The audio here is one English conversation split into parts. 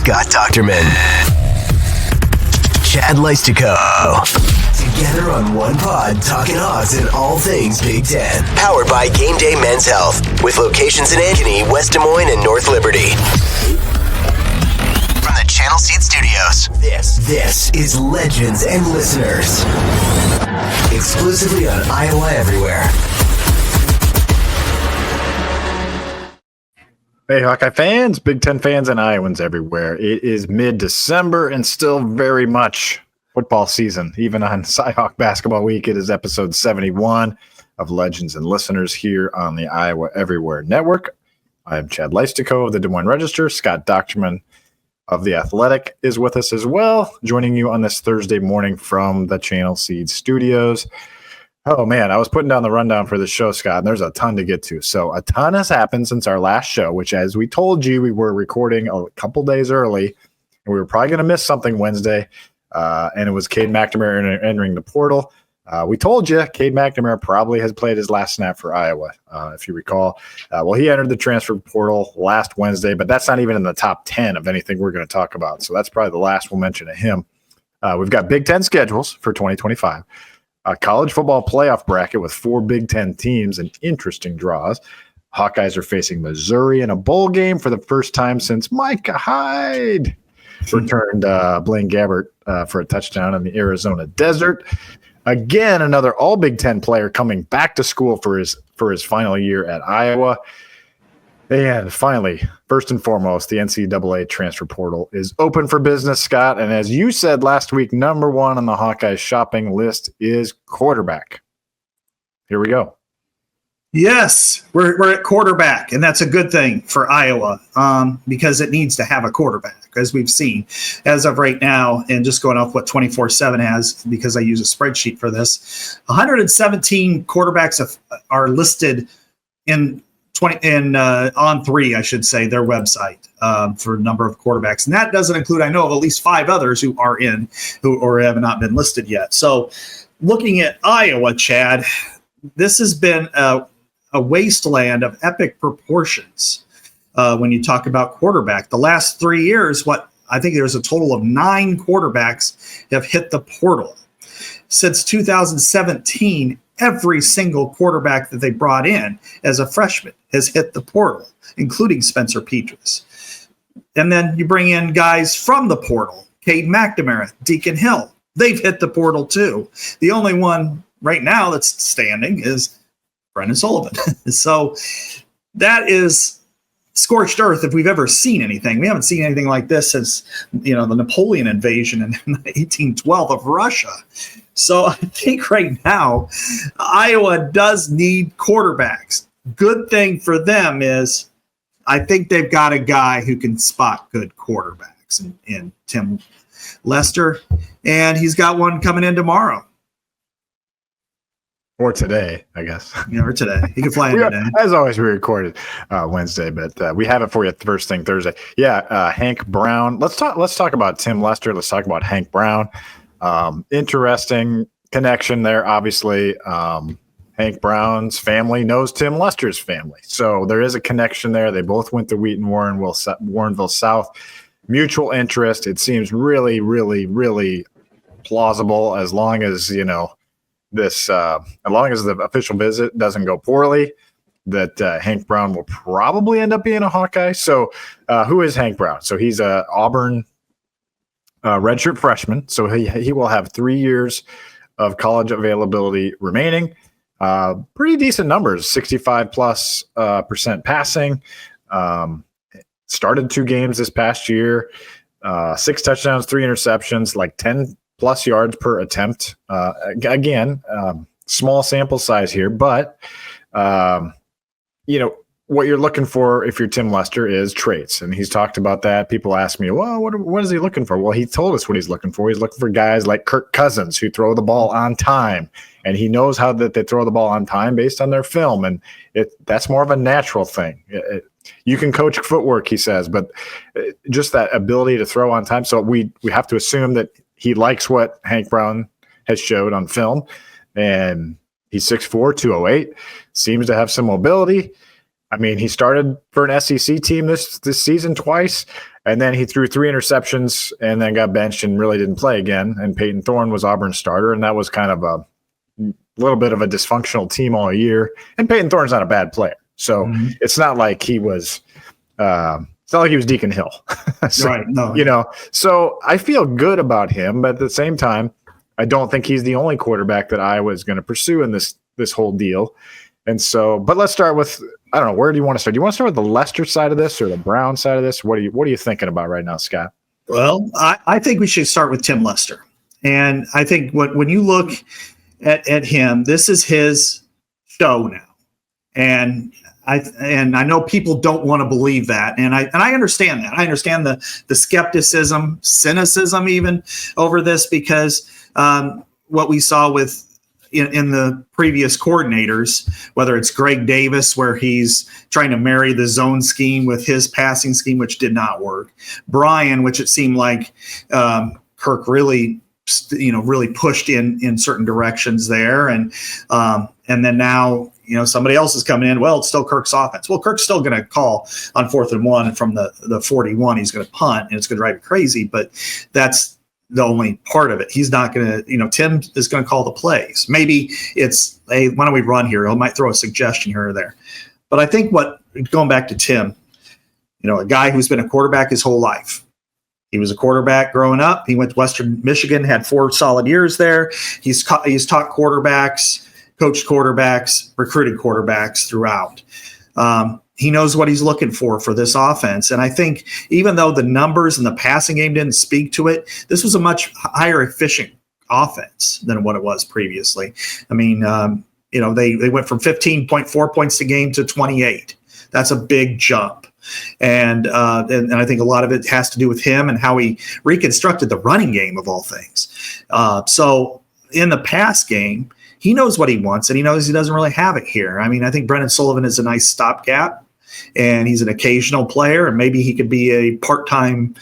Scott Dochterman. Chad Leistikow. Together on one pod, talking odds and all things Big Ten. Powered by GameDay Men's Health, with locations in Ankeny, West Des Moines, and North Liberty. From the Channel Seed Studios, this is Legends and Listeners. Exclusively on Iowa Everywhere. Hey, Hawkeye fans, Big Ten fans, and Iowans everywhere. It is mid-December and still very much football season. Even on Cyhawk Basketball Week, it is episode 71 of Legends and Listeners here on the Iowa Everywhere Network. I am Chad Leistikow of the Des Moines Register. Scott Dochterman of The Athletic is with us as well, joining you on this Thursday morning from the Channel Seed Studios. Oh, man, I was putting down the rundown for this show, Scott, and there's a ton to get to. So a ton has happened since our last show, which, as we told you, we were recording a couple days early, and we were probably going to miss something Wednesday, and it was Cade McNamara entering the portal. We told you Cade McNamara probably has played his last snap for Iowa, if you recall. Well, he entered the transfer portal last Wednesday, but that's not even in the top 10 of anything we're going to talk about, so that's probably the last we'll mention of him. We've got Big Ten schedules for 2025. A college football playoff bracket with 4 Big Ten teams and interesting draws. Hawkeyes are facing Missouri in a bowl game for the first time since Micah Hyde returned Blaine Gabbert for a touchdown in the Arizona desert. Again, another all Big Ten player coming back to school for his final year at Iowa. And finally, first and foremost, the NCAA transfer portal is open for business, Scott. And as you said last week, number one on the Hawkeyes shopping list is quarterback. Here we go. Yes, we're at quarterback, and that's a good thing for Iowa because it needs to have a quarterback, as we've seen. As of right now, and just going off what 24/7 has, because I use a spreadsheet for this, 117 quarterbacks are listed in On3, I should say, their website for number of quarterbacks. And that doesn't include, I know of at least 5 others who are in, or have not been listed yet. So looking at Iowa, Chad, this has been a wasteland of epic proportions when you talk about quarterback. The last 3 years, I think there's a total of 9 quarterbacks have hit the portal. Since 2017, every single quarterback that they brought in as a freshman has hit the portal, including Spencer Petras. And then you bring in guys from the portal, Cade McNamara, Deacon Hill. They've hit the portal too. The only one right now that's standing is Brendan Sullivan. So that is scorched earth if we've ever seen anything. We haven't seen anything like this since, the Napoleon invasion in 1812 of Russia. So I think right now, Iowa does need quarterbacks. Good thing for them is I think they've got a guy who can spot good quarterbacks in Tim Lester, and he's got one coming in tomorrow. Or today, I guess. Or today. He can fly in today. As always, we recorded Wednesday, but we have it for you first thing Thursday. Yeah, Hank Brown. Let's talk about Tim Lester. Let's talk about Hank Brown. Interesting connection there, obviously. Hank Brown's family knows Tim Lester's family. So there is a connection there. They both went to Wheaton Warrenville South. Mutual interest. It seems really, really, really plausible as long as, as long as the official visit doesn't go poorly, that Hank Brown will probably end up being a Hawkeye. So who is Hank Brown? So he's a Auburn redshirt freshman. So he will have 3 years of college availability remaining. Pretty decent numbers, 65+% passing. Started 2 games this past year, 6 touchdowns, 3 interceptions, like 10+ yards per attempt. Again, small sample size here, but what you're looking for if you're Tim Lester is traits, and he's talked about that. People ask me, well, what is he looking for? Well, he told us what he's looking for. He's looking for guys like Kirk Cousins who throw the ball on time, and he knows how that they throw the ball on time based on their film, and that's more of a natural thing. You can coach footwork, he says, but just that ability to throw on time. So we have to assume that he likes what Hank Brown has showed on film, and he's 6'4", 208, seems to have some mobility. I mean, he started for an SEC team this season twice. And then he threw 3 interceptions and then got benched and really didn't play again. And Peyton Thorne was Auburn's starter, and that was kind of a little bit of a dysfunctional team all year. And Peyton Thorne's not a bad player, so it's not like he was. It's not like he was Deacon Hill, so, right? No, So I feel good about him, but at the same time, I don't think he's the only quarterback that I was going to pursue in this whole deal. And so, but let's start with, I don't know, where do you want to start? Do you want to start with the Lester side of this or the Brown side of this? What are you thinking about right now, Scott? Well, I think we should start with Tim Lester. And I think when you look at him, this is his show now. And I know people don't want to believe that. And I understand that. I understand the skepticism, cynicism even over this, because what we saw with in the previous coordinators, whether it's Greg Davis, where he's trying to marry the zone scheme with his passing scheme, which did not work. Brian, which it seemed like Kirk really pushed in certain directions there. And then now, somebody else is coming in. Well, it's still Kirk's offense. Well, Kirk's still going to call on 4th and 1, and from the 41, he's going to punt, and it's going to drive you crazy. But that's the only part of it. He's not going to, Tim is going to call the plays. Maybe it's, hey, why don't we run here? He might throw a suggestion here or there. But I think going back to Tim, a guy who's been a quarterback his whole life. He was a quarterback growing up. He went to Western Michigan, had 4 solid years there. He's taught quarterbacks, coached quarterbacks, recruited quarterbacks throughout. He knows what he's looking for this offense. And I think even though the numbers in the passing game didn't speak to it, this was a much higher efficient offense than what it was previously. I mean, they went from 15.4 points a game to 28. That's a big jump. And I think a lot of it has to do with him and how he reconstructed the running game of all things. So in the pass game, he knows what he wants, and he knows he doesn't really have it here. I mean, I think Brendan Sullivan is a nice stopgap, and he's an occasional player, and maybe he could be a part-time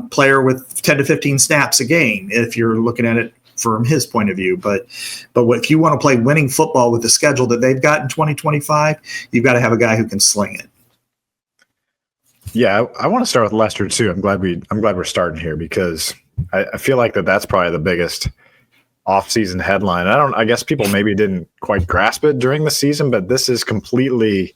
player with 10 to 15 snaps a game if you're looking at it from his point of view. But if you want to play winning football with the schedule that they've got in 2025, you've got to have a guy who can sling it. Yeah, I want to start with Lester too. I'm glad we're starting here, because I feel like that's probably the biggest off-season headline. I guess people maybe didn't quite grasp it during the season, but this is completely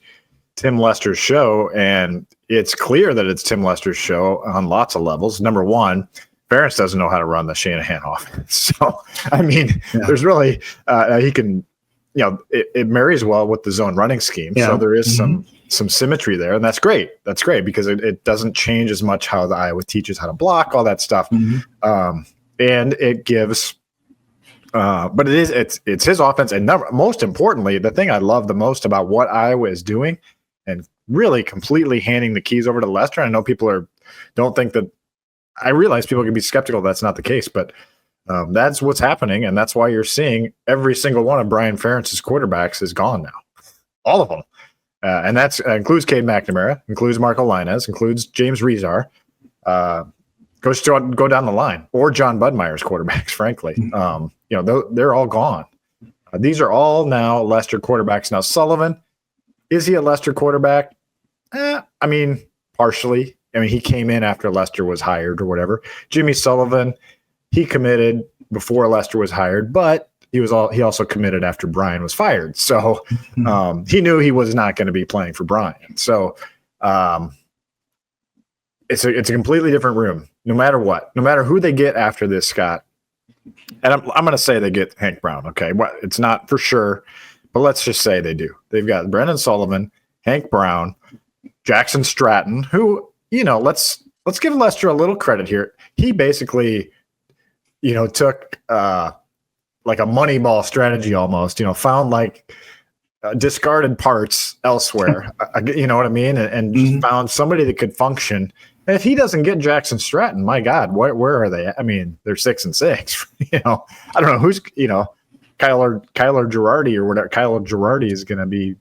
Tim Lester's show, and it's clear that it's Tim Lester's show on lots of levels. Number one, Ferentz doesn't know how to run the Shanahan offense. So, I mean, there's really he can, it marries well with the zone running scheme. Yeah. So there is some symmetry there, and that's great. That's great because it doesn't change as much how the Iowa teaches how to block, all that stuff. And it gives but it's his offense. And most importantly, the thing I love the most about what Iowa is doing and really completely handing the keys over to Lester. I know people don't think that. I realize people can be skeptical that's not the case, but that's what's happening. And that's why you're seeing every single one of Brian Ferentz's quarterbacks is gone now. All of them. And that includes Cade McNamara, includes Marco Linez, includes James Rezar. Go down the line, or John Budmeier's quarterbacks, frankly. They're all gone. These are all now Lester quarterbacks. Now, Sullivan, is he a Lester quarterback? I mean, partially. I mean, he came in after Lester was hired or whatever. Jimmy Sullivan, he committed before Lester was hired, but he also committed after Brian was fired. So he knew he was not going to be playing for Brian. So it's a completely different room, no matter what, no matter who they get after this, Scott. And I'm going to say they get Hank Brown. Okay. Well, it's not for sure, but let's just say they do. They've got Brendan Sullivan, Hank Brown, Jackson Stratton, who, let's give Lester a little credit here. He basically, took like a Moneyball strategy almost, found like discarded parts elsewhere, you know what I mean? And just found somebody that could function. And if he doesn't get Jackson Stratton, my God, where are they? I mean, they're 6-6. I don't know who's, Kyler Girardi or whatever. Kyler Girardi is going to be,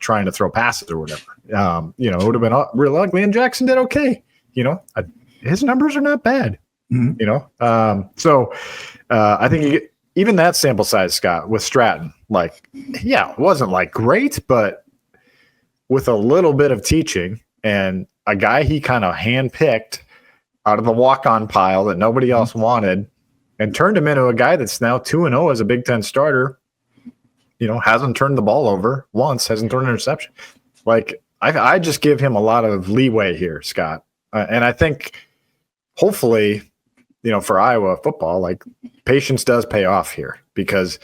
trying to throw passes or whatever. It would have been real ugly, and Jackson did okay. His numbers are not bad. So I think even that sample size, Scott, with Stratton, it wasn't like great, but with a little bit of teaching and a guy he kind of handpicked out of the walk-on pile that nobody else wanted, and turned him into a guy that's now 2-0 as a Big Ten starter. Hasn't turned the ball over once, hasn't thrown an interception. Like, I just give him a lot of leeway here, Scott. And I think hopefully, for Iowa football, like, patience does pay off here, because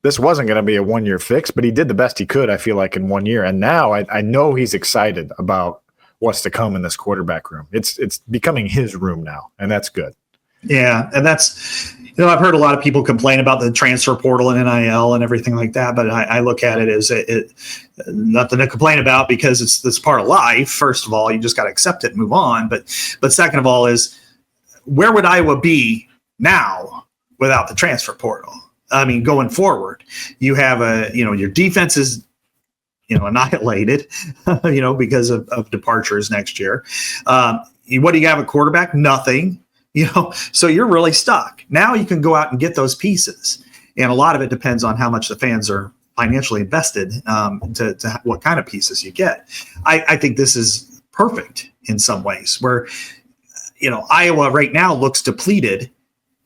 this wasn't going to be a one-year fix, but he did the best he could, I feel like, in 1 year. And now I know he's excited about what's to come in this quarterback room. It's becoming his room now, and that's good. Yeah, and that's, I've heard a lot of people complain about the transfer portal and NIL and everything like that, but I look at it as nothing to complain about, because it's part of life. First of all, you just got to accept it and move on. But second of all is, where would Iowa be now without the transfer portal? I mean, going forward, you have your defense is annihilated, because of departures next year. What do you have at quarterback? Nothing. So you're really stuck. Now you can go out and get those pieces. And a lot of it depends on how much the fans are financially invested to what kind of pieces you get. I think this is perfect in some ways, where, Iowa right now looks depleted,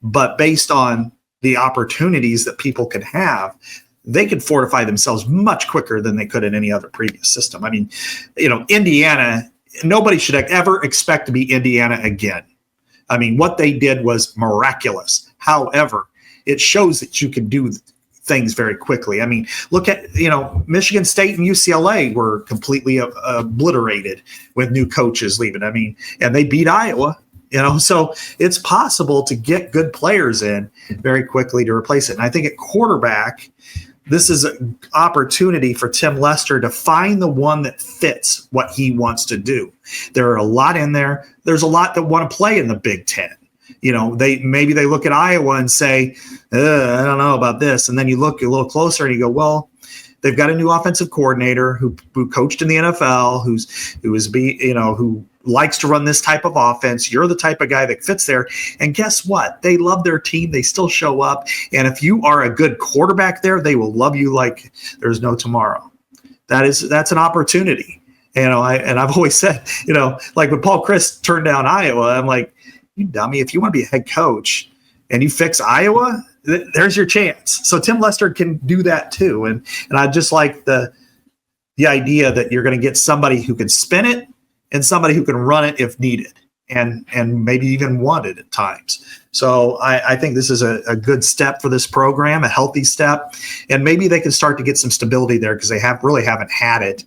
but based on the opportunities that people could have, they could fortify themselves much quicker than they could in any other previous system. I mean, Indiana, nobody should ever expect to be Indiana again. I mean, what they did was miraculous. However, it shows that you can do things very quickly. I mean, look at, Michigan State and UCLA were completely obliterated with new coaches leaving. I mean, and they beat Iowa, so it's possible to get good players in very quickly to replace it. And I think at quarterback, this is an opportunity for Tim Lester to find the one that fits what he wants to do. There are a lot in there. There's a lot that want to play in the Big Ten. Maybe they look at Iowa and say, I don't know about this. And then you look a little closer and you go, well, they've got a new offensive coordinator who coached in the NFL, who likes to run this type of offense. You're the type of guy that fits there. And guess what? They love their team. They still show up. And if you are a good quarterback there, they will love you like there's no tomorrow. That's an opportunity. I've always said, like when Paul Chryst turned down Iowa, I'm like, you dummy, if you want to be a head coach and you fix Iowa, there's your chance. So Tim Lester can do that too. And I just like the idea that you're going to get somebody who can spin it and somebody who can run it if needed, and maybe even wanted at times. So I think this is a good step for this program, a healthy step, and maybe they can start to get some stability there, because they really haven't had it.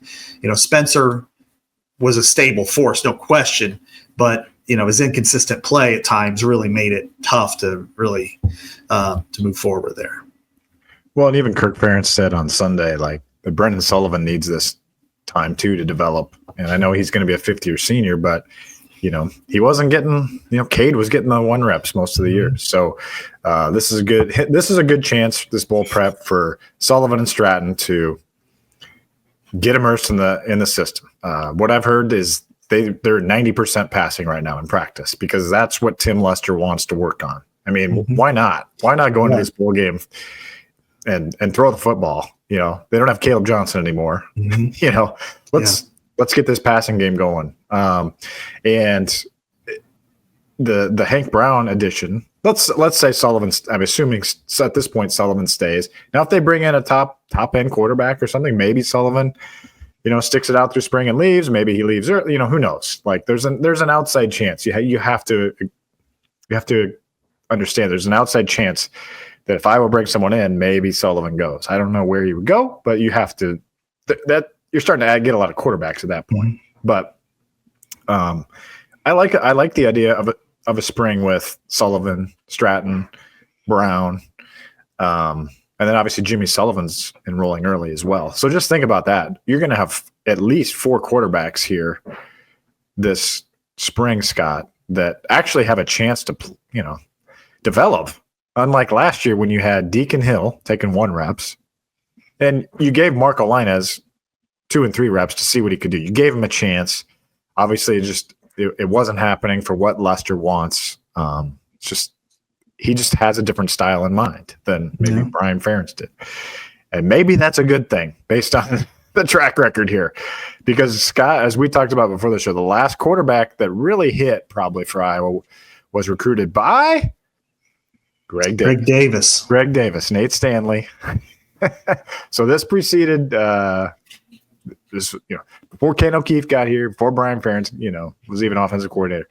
Spencer was a stable force, no question, but his inconsistent play at times really made it tough to really to move forward there. Well, and even Kirk Ferentz said on Sunday, like, Brendan Sullivan needs this time too to develop. And I know he's going to be a fifth-year senior, but he wasn't getting. Cade was getting the 1 reps most of the year. So this is a good chance, this bowl prep, for Sullivan and Stratton to get immersed in the system. What I've heard is they're 90% passing right now in practice, because that's what Tim Lester wants to work on. I mean, why not? Why not go into this bowl game and throw the football? They don't have Caleb Johnson anymore. Let's get this passing game going. And the Hank Brown addition. Let's say Sullivan. I'm assuming at this point Sullivan stays. Now, if they bring in a top end quarterback or something, maybe Sullivan, sticks it out through spring and leaves. Maybe he leaves early. Who knows? Like, there's an outside chance. You have to understand there's an outside chance that if Iowa brings someone in, maybe Sullivan goes. I don't know where he would go, but you have to. That you're starting to get a lot of quarterbacks at that point. But I like the idea of a spring with Sullivan, Stratton, Brown, and then obviously Jimmy Sullivan's enrolling early as well. So just think about that. You're going to have at least 4 quarterbacks here this spring, Scott, that actually have a chance to develop. Unlike last year when you had Deacon Hill taking 1 reps, and you gave Marco Linez 2 and 3 reps to see what he could do. You gave him a chance. Obviously, it wasn't happening for what Lester wants. He just has a different style in mind than maybe Brian Ferentz did. And maybe that's a good thing based on the track record here, because Scott, as we talked about before the show, the last quarterback that really hit probably for Iowa was recruited by Greg Davis, Nate Stanley. So this preceded this, before Ken O'Keefe got here, before Brian Ferentz, was even offensive coordinator.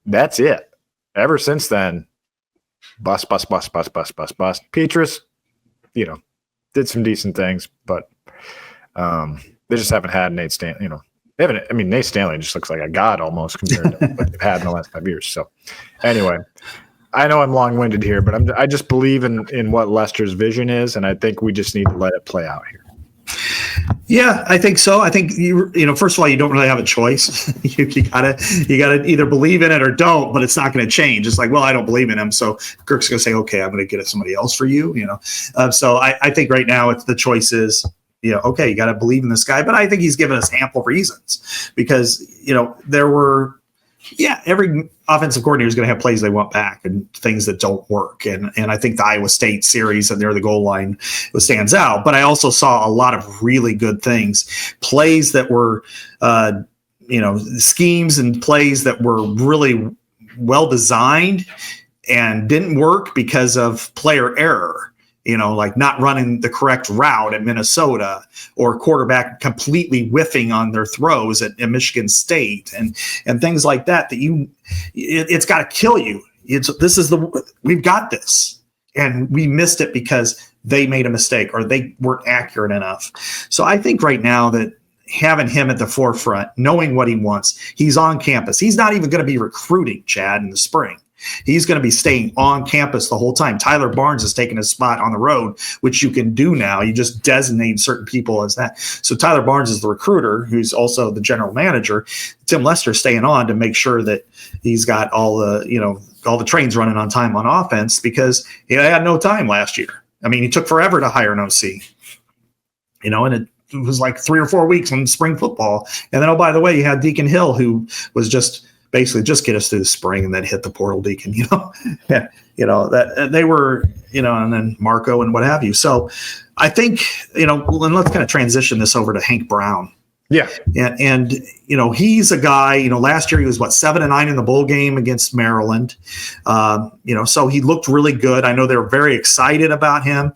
That's it. Ever since then, bust. Petrus, did some decent things, but they just haven't had Nate Stanley. Nate Stanley just looks like a god almost compared to what they've had in the last 5 years. So, anyway, I know I'm long-winded here, but I just believe in what Lester's vision is, and I think we just need to let it play out here. Yeah, I think so. I think first of all, you don't really have a choice. you gotta either believe in it or don't, but it's not going to change. It's like, well, I don't believe in him, so Kirk's going to say, okay, I'm going to get somebody else for you. So I think right now it's the choice is, okay, you got to believe in this guy, but I think he's given us ample reasons because there were. Yeah, every offensive coordinator is going to have plays they want back and things that don't work. And I think the Iowa State series and near the goal line stands out. But I also saw a lot of really good things, plays that were, schemes and plays that were really well designed and didn't work because of player error. Like not running the correct route at Minnesota or quarterback completely whiffing on their throws at Michigan State and things like that it's got to kill you. We've got this and we missed it because they made a mistake or they weren't accurate enough. So I think right now that having him at the forefront, knowing what he wants, he's on campus. He's not even going to be recruiting, Chad, in the spring. He's going to be staying on campus the whole time. Tyler Barnes is taking his spot on the road, which you can do now. You just designate certain people as that. So Tyler Barnes is the recruiter, who's also the general manager. Tim Lester staying on to make sure that he's got all the trains running on time on offense because he had no time last year. I mean, it took forever to hire an OC, and it was like 3 or 4 weeks on spring football. And then, oh, by the way, you had Deacon Hill, who was just basically just get us through the spring and then hit the portal Deacon, that they were, and then Marco and what have you. So I think, and let's kind of transition this over to Hank Brown. Yeah. And he's a guy, last year he was 7-9 in the bowl game against Maryland. So he looked really good. I know they were very excited about him.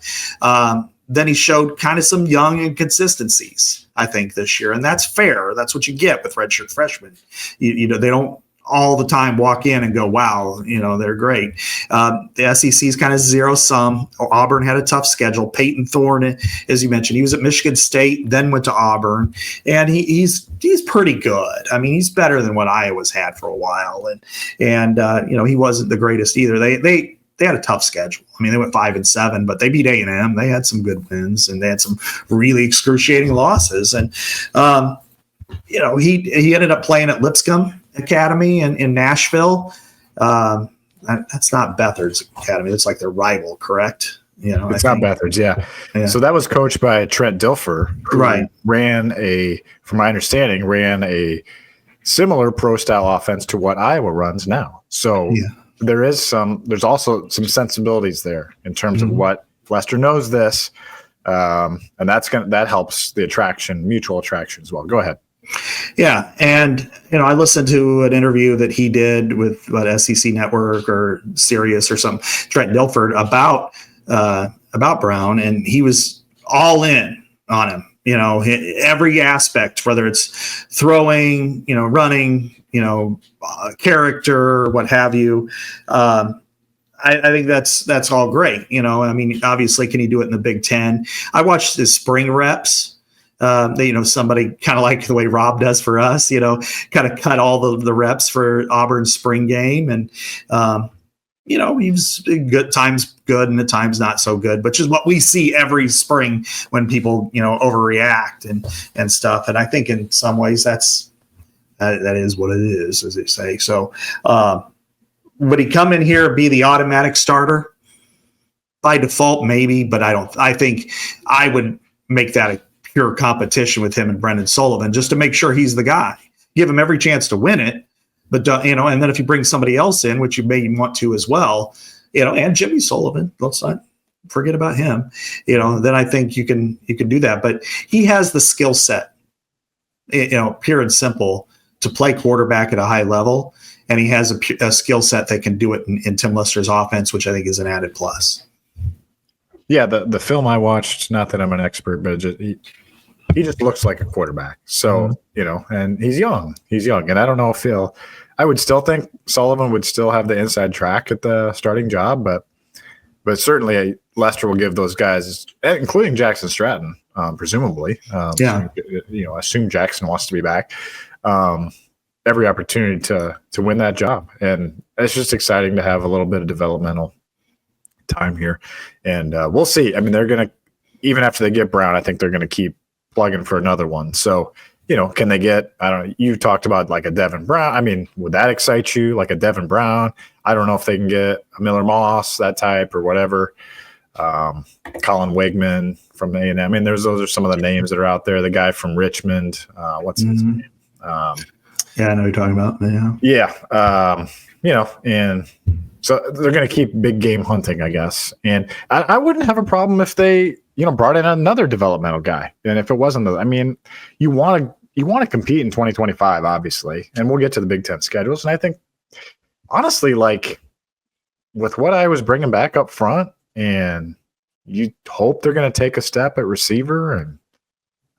Then he showed kind of some young inconsistencies, I think, this year. And that's fair. That's what you get with redshirt freshmen. They don't all the time walk in and go, wow, they're great. The SEC is kind of zero sum. Auburn had a tough schedule. Peyton Thorne, as you mentioned, he was at Michigan State, then went to Auburn, and he's pretty good. I mean, he's better than what Iowa's had for a while, and he wasn't the greatest either. They had a tough schedule. I mean, they went 5-7, but they beat A&M. They had some good wins, and they had some really excruciating losses. And he ended up playing at Lipscomb Academy in Nashville. That's not Beathard's Academy. It's like their rival, correct? It's not Beathard's, yeah. So that was coached by Trent Dilfer, who from my understanding, ran a similar pro-style offense to what Iowa runs now. So there's also some sensibilities there in terms of what Lester knows this, and that helps the mutual attraction as well. Go ahead. Yeah, and I listened to an interview that he did with SEC Network or Sirius or some Trent Dilfer about Brown, and he was all in on him. Every aspect, whether it's throwing, running, character, what have you. I think that's all great. I mean, obviously, can he do it in the Big Ten? I watched his spring reps. Somebody kind of like the way Rob does for us, kind of cut all the reps for Auburn's spring game. And, he was good times good and at times not so good, which is what we see every spring when people, overreact and stuff. And I think in some ways that is what it is, as they say. So would he come in here and be the automatic starter? By default, maybe, but I think I would make that a pure competition with him and Brendan Sullivan just to make sure he's the guy. Give him every chance to win it, but and then if you bring somebody else in, which you may want to as well, and Jimmy Sullivan, let's not forget about him. Then I think you can do that. But he has the skill set, pure and simple, to play quarterback at a high level, and he has a skill set that can do it in Tim Lester's offense, which I think is an added plus. Yeah, the film I watched, not that I'm an expert, but he just looks like a quarterback. So, and he's young. And I don't know if I would still think Sullivan would still have the inside track at the starting job, but certainly Lester will give those guys, including Jackson Stratton, presumably. Assume Jackson wants to be back. Every opportunity to win that job. And it's just exciting to have a little bit of developmental time here. And we'll see. I mean, they're going to, even after they get Brown, I think they're going to keep plugging for another one. So, can they get, I don't know, you talked about like a Devin Brown. I mean, would that excite you? Like a Devin Brown? I don't know if they can get a Miller Moss, that type, or whatever. Colin Wegman from A&M. I mean, those are some of the names that are out there. The guy from Richmond, what's his name? Yeah, I know what you're talking about. Yeah. And so they're going to keep big game hunting, I guess. And I wouldn't have a problem if they, brought in another developmental guy. And if it wasn't, you want to compete in 2025, obviously. And we'll get to the Big Ten schedules. And I think, honestly, like with what I was bringing back up front, and you hope they're going to take a step at receiver. And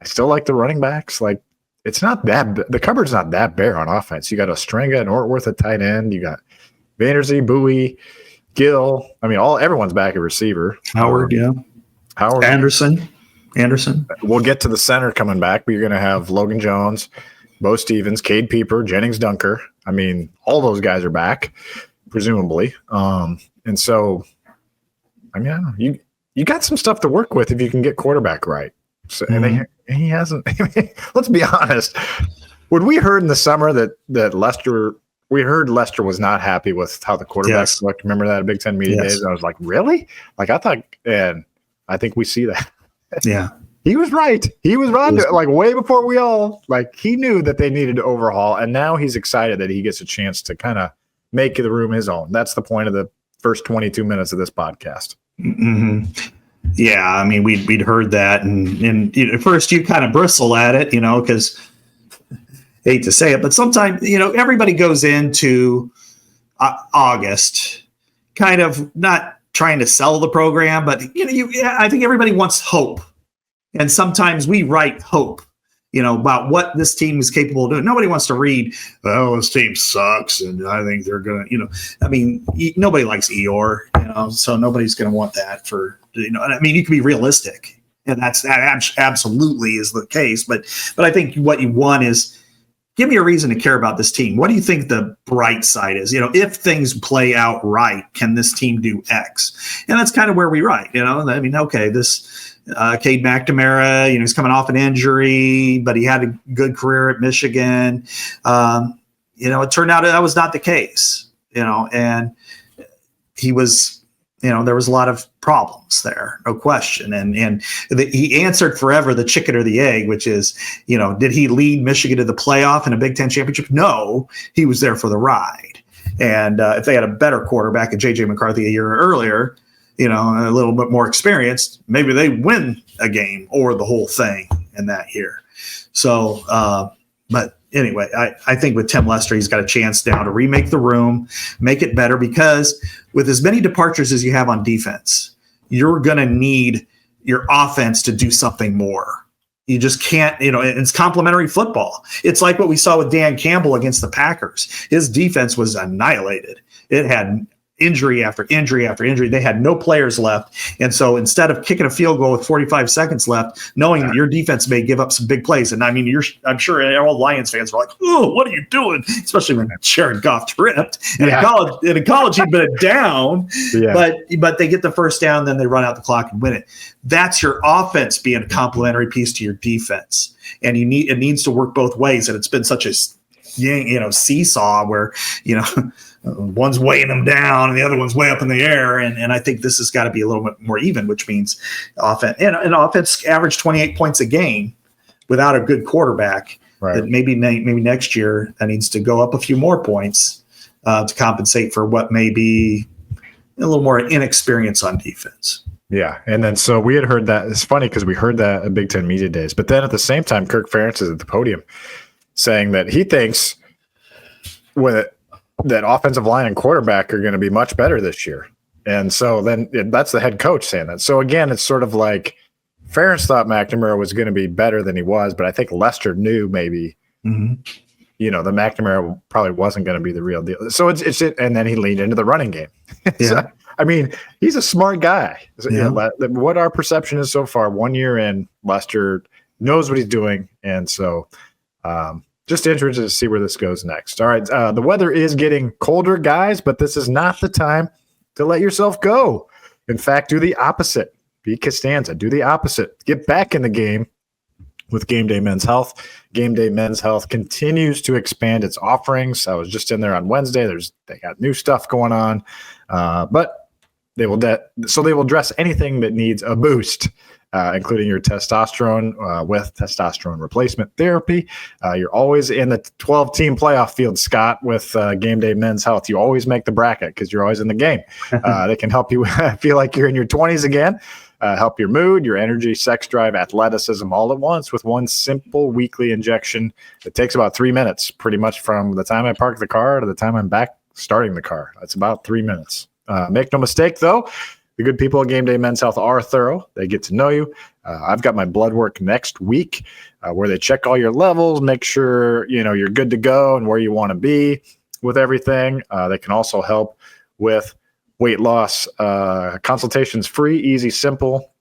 I still like the running backs. Like, it's not that the cupboard's not that bare on offense. You got Ostrenga and Ortworth at tight end. You got Vanderzee, Bowie, Gill. I mean, everyone's back at receiver. Howard. Anderson. We'll get to the center coming back, but you're going to have Logan Jones, Bo Stevens, Cade Pieper, Jennings Dunker. I mean, all those guys are back, presumably. And so, I mean, I don't know. You got some stuff to work with if you can get quarterback right. So, and he hasn't. Let's be honest. When we heard in the summer that Lester, we heard Lester was not happy with how the quarterbacks looked. Remember that at Big Ten Media Days? I was like, really? Like, I thought, and I think we see that. Yeah. He was right. He was on to, like, way before we all, like, he knew that they needed to overhaul, and now he's excited that he gets a chance to kind of make the room his own. That's the point of the first 22 minutes of this podcast. Mm-hmm. Yeah, I mean, we'd heard that, and at first you kind of bristle at it, because hate to say it, but sometimes, everybody goes into August kind of not trying to sell the program, but I think everybody wants hope, and sometimes we write hope, about what this team is capable of doing. Nobody wants to read, "Oh, this team sucks," and I think they're gonna, I mean, nobody likes Eeyore, so nobody's gonna want that for. I mean, you can be realistic, and that absolutely is the case. But I think what you want is give me a reason to care about this team. What do you think the bright side is? If things play out right, can this team do X? And that's kind of where we write. I mean, okay, this Cade McNamara, he's coming off an injury, but he had a good career at Michigan. It turned out that was not the case. And he was. There was a lot of problems there, no question. And he answered forever the chicken or the egg, which is, did he lead Michigan to the playoff in a Big Ten championship? No, he was there for the ride. And if they had a better quarterback at J.J. McCarthy a year earlier, a little bit more experienced, maybe they win a game or the whole thing in that year. So, but anyway, I think with Tim Lester, he's got a chance now to remake the room, make it better, because with as many departures as you have on defense, you're going to need your offense to do something more. You just can't, it's complementary football. It's like what we saw with Dan Campbell against the Packers. His defense was annihilated. It had injury after injury after injury. They had no players left. And so instead of kicking a field goal with 45 seconds left, knowing that your defense may give up some big plays. And I mean, I'm sure all Lions fans were like, "Oh, what are you doing?" Especially when Jared Goff tripped. And in college, he'd been down, but they get the first down, then they run out the clock and win it. That's your offense being a complementary piece to your defense. And it needs to work both ways. And it's been such a seesaw where, one's weighing them down and the other one's way up in the air. And I think this has got to be a little bit more even, which means offense average 28 points a game without a good quarterback. Right. That maybe next year that needs to go up a few more points to compensate for what may be a little more inexperience on defense. Yeah. And then so we had heard that. It's funny because we heard that at Big Ten Media Days. But then at the same time, Kirk Ferentz is at the podium saying that he thinks that offensive line and quarterback are going to be much better this year. And so then that's the head coach saying that. So again, it's sort of like Ferentz thought McNamara was going to be better than he was, but I think Lester knew maybe, the McNamara probably wasn't going to be the real deal. So it's and then he leaned into the running game. Yeah. So, I mean, he's a smart guy. Yeah. What our perception is so far, 1 year in, Lester knows what he's doing. And so just interested to see where this goes next. All right. The weather is getting colder, guys, but this is not the time to let yourself go. In fact, do the opposite. Be Costanza. Do the opposite. Get back in the game with GameDay Men's Health. GameDay Men's Health continues to expand its offerings. I was just in there on Wednesday. They got new stuff going on, but they will address anything that needs a boost, including your testosterone with testosterone replacement therapy. You're always in the 12-team playoff field, Scott, with GameDay Men's Health. You always make the bracket because you're always in the game. They can help you feel like you're in your 20s again. Help your mood, your energy, sex drive, athleticism all at once with one simple weekly injection. It takes about 3 minutes, pretty much from the time I park the car to the time I'm back starting the car. That's about 3 minutes. Make no mistake, though, the good people at GameDay Men's Health are thorough. They get to know you. I've got my blood work next week where they check all your levels, make sure you're good to go and where you want to be with everything. They can also help with weight loss. Consultations free, easy, simple,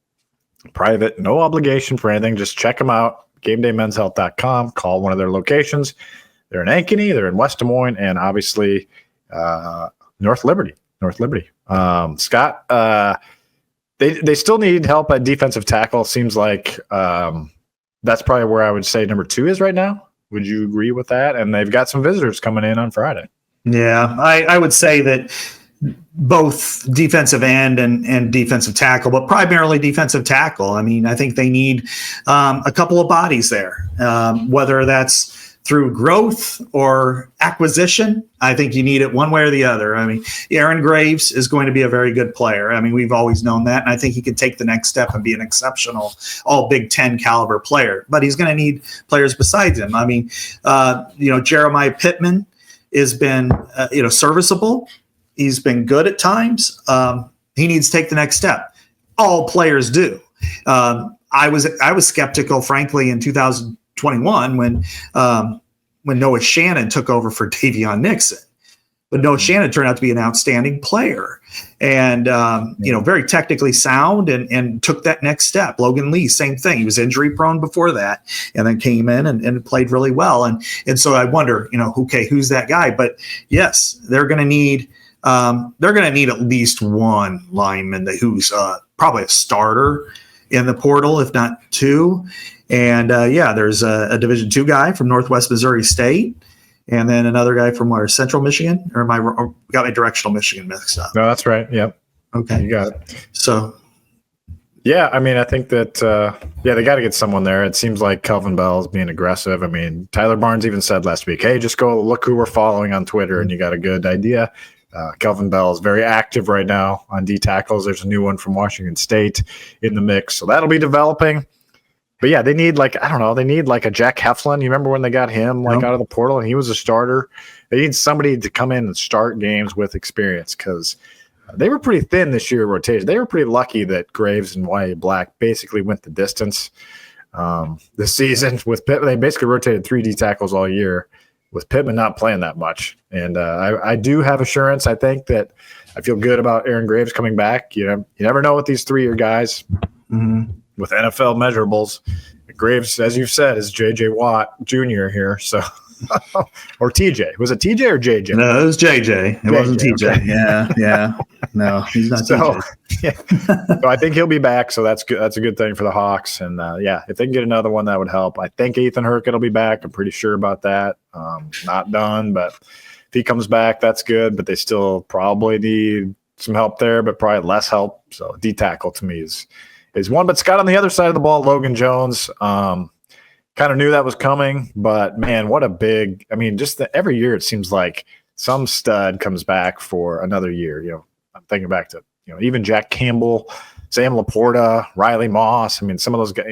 private, no obligation for anything. Just check them out. GameDayMen'sHealth.com. Call one of their locations. They're in Ankeny, they're in West Des Moines, and obviously North Liberty. Scott, they still need help at defensive tackle. Seems like that's probably where I would say number 2 is right now. Would you agree with that? And they've got some visitors coming in on Friday. Yeah, I would say that both defensive end and defensive tackle, but primarily defensive tackle. I mean, I think they need a couple of bodies there, whether that's through growth or acquisition. I think you need it one way or the other. I mean, Aaron Graves is going to be a very good player. I mean, we've always known that, and I think he can take the next step and be an exceptional all Big Ten caliber player, but he's going to need players besides him. I mean, Jeremiah Pittman has been, serviceable. He's been good at times. He needs to take the next step. All players do. I was skeptical, frankly, in 2021 when Noah Shannon took over for Davion Nixon. But Noah Shannon turned out to be an outstanding player and, very technically sound and took that next step. Logan Lee, same thing. He was injury prone before that and then came in and played really well. And so I wonder, who's that guy? But yes, they're going to need at least one lineman who's probably a starter in the portal, if not 2. And there's a Division II guy from Northwest Missouri State, and then another guy from Central Michigan, or got my directional Michigan mixed up? No, that's right. Yep. Okay, you got it. So, yeah, I mean, I think that they got to get someone there. It seems like Kelvin Bell's being aggressive. I mean, Tyler Barnes even said last week, "Hey, just go look who we're following on Twitter, and you got a good idea." Kelvin Bell is very active right now on D tackles. There's a new one from Washington State in the mix, so that'll be developing. But yeah, they need a Jack Heflin. You remember when they got him out of the portal and he was a starter? They need somebody to come in and start games with experience because they were pretty thin this year rotation. They were pretty lucky that Graves and Wyatt Black basically went the distance this season. With Pittman, they basically rotated 3 D tackles all year, with Pittman not playing that much. And I do have assurance. I think that I feel good about Aaron Graves coming back. You never know with these 3-year guys. Mm-hmm. With NFL measurables. Graves, as you've said, is J.J. Watt Jr. here. So, or TJ. Was it TJ or JJ? No, it was JJ. It wasn't TJ. Okay. Yeah. No, he's not TJ. Yeah. So I think he'll be back. So that's good. That's a good thing for the Hawks. And if they can get another one, that would help. I think Ethan Hurkett will be back. I'm pretty sure about that. Not done, but if he comes back, that's good. But they still probably need some help there, but probably less help. So D tackle to me is one. But Scott, on the other side of the ball, Logan Jones, kind of knew that was coming, but man, what a big, every year it seems like some stud comes back for another year. I'm thinking back to, even Jack Campbell Sam Laporta, Riley Moss. I mean, some of those guys,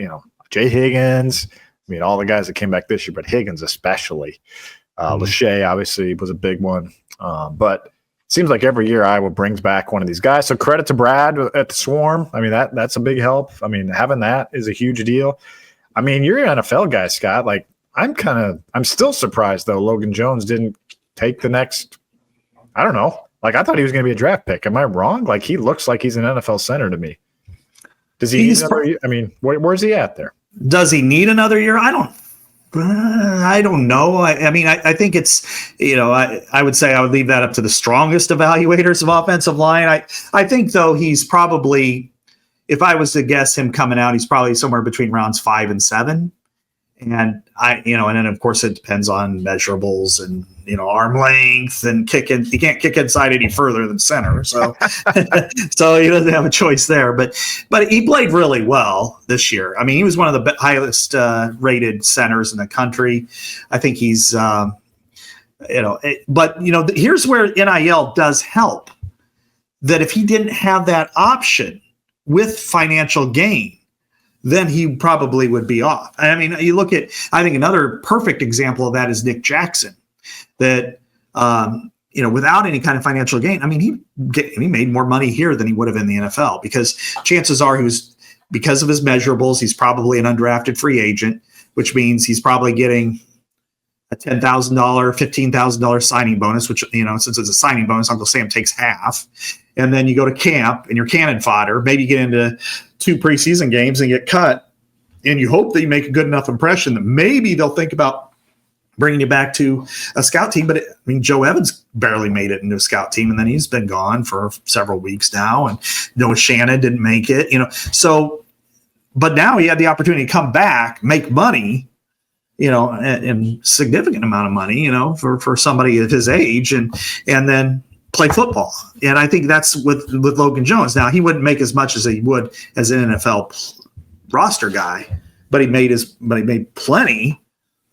Jay Higgins. I mean, all the guys that came back this year, but Higgins especially. Lachey obviously was a big one. But it seems like every year Iowa brings back one of these guys. So credit to Brad at the Swarm. I mean, that's a big help. I mean, having that is a huge deal. I mean, you're an NFL guy, Scott. Like, I'm still surprised, though, Logan Jones didn't take the next, I don't know. Like, I thought he was going to be a draft pick. Am I wrong? Like, he looks like he's an NFL center to me. Does he need another year? I mean, where's he at there? Does he need another year? I don't know. I mean, I think it's, I would say I would leave that up to the strongest evaluators of offensive line. I think, though, he's probably, if I was to guess him coming out, he's probably somewhere between rounds 5 and 7. And and then of course it depends on measurables and, arm length and kicking. He can't kick inside any further than center. So, so he doesn't have a choice there, but he played really well this year. I mean, he was one of the highest rated centers in the country. I think he's, here's where NIL does help, that if he didn't have that option with financial gain, then he probably would be off. I mean, you look at, I think another perfect example of that is Nick Jackson, that, without any kind of financial gain, I mean, he made more money here than he would have in the NFL, because chances are because of his measurables, he's probably an undrafted free agent, which means he's probably getting a $10,000, $15,000 signing bonus, which, since it's a signing bonus, Uncle Sam takes half. And then you go to camp and you're cannon fodder, maybe get into 2 preseason games and get cut. And you hope that you make a good enough impression that maybe they'll think about bringing you back to a scout team. But Joe Evans barely made it into a scout team, and then he's been gone for several weeks now. And Noah Shannon didn't make it, So, but now he had the opportunity to come back, make money, and significant amount of money, for somebody at his age, and then play football. And I think that's with Logan Jones. Now, he wouldn't make as much as he would as an NFL roster guy, but he made plenty,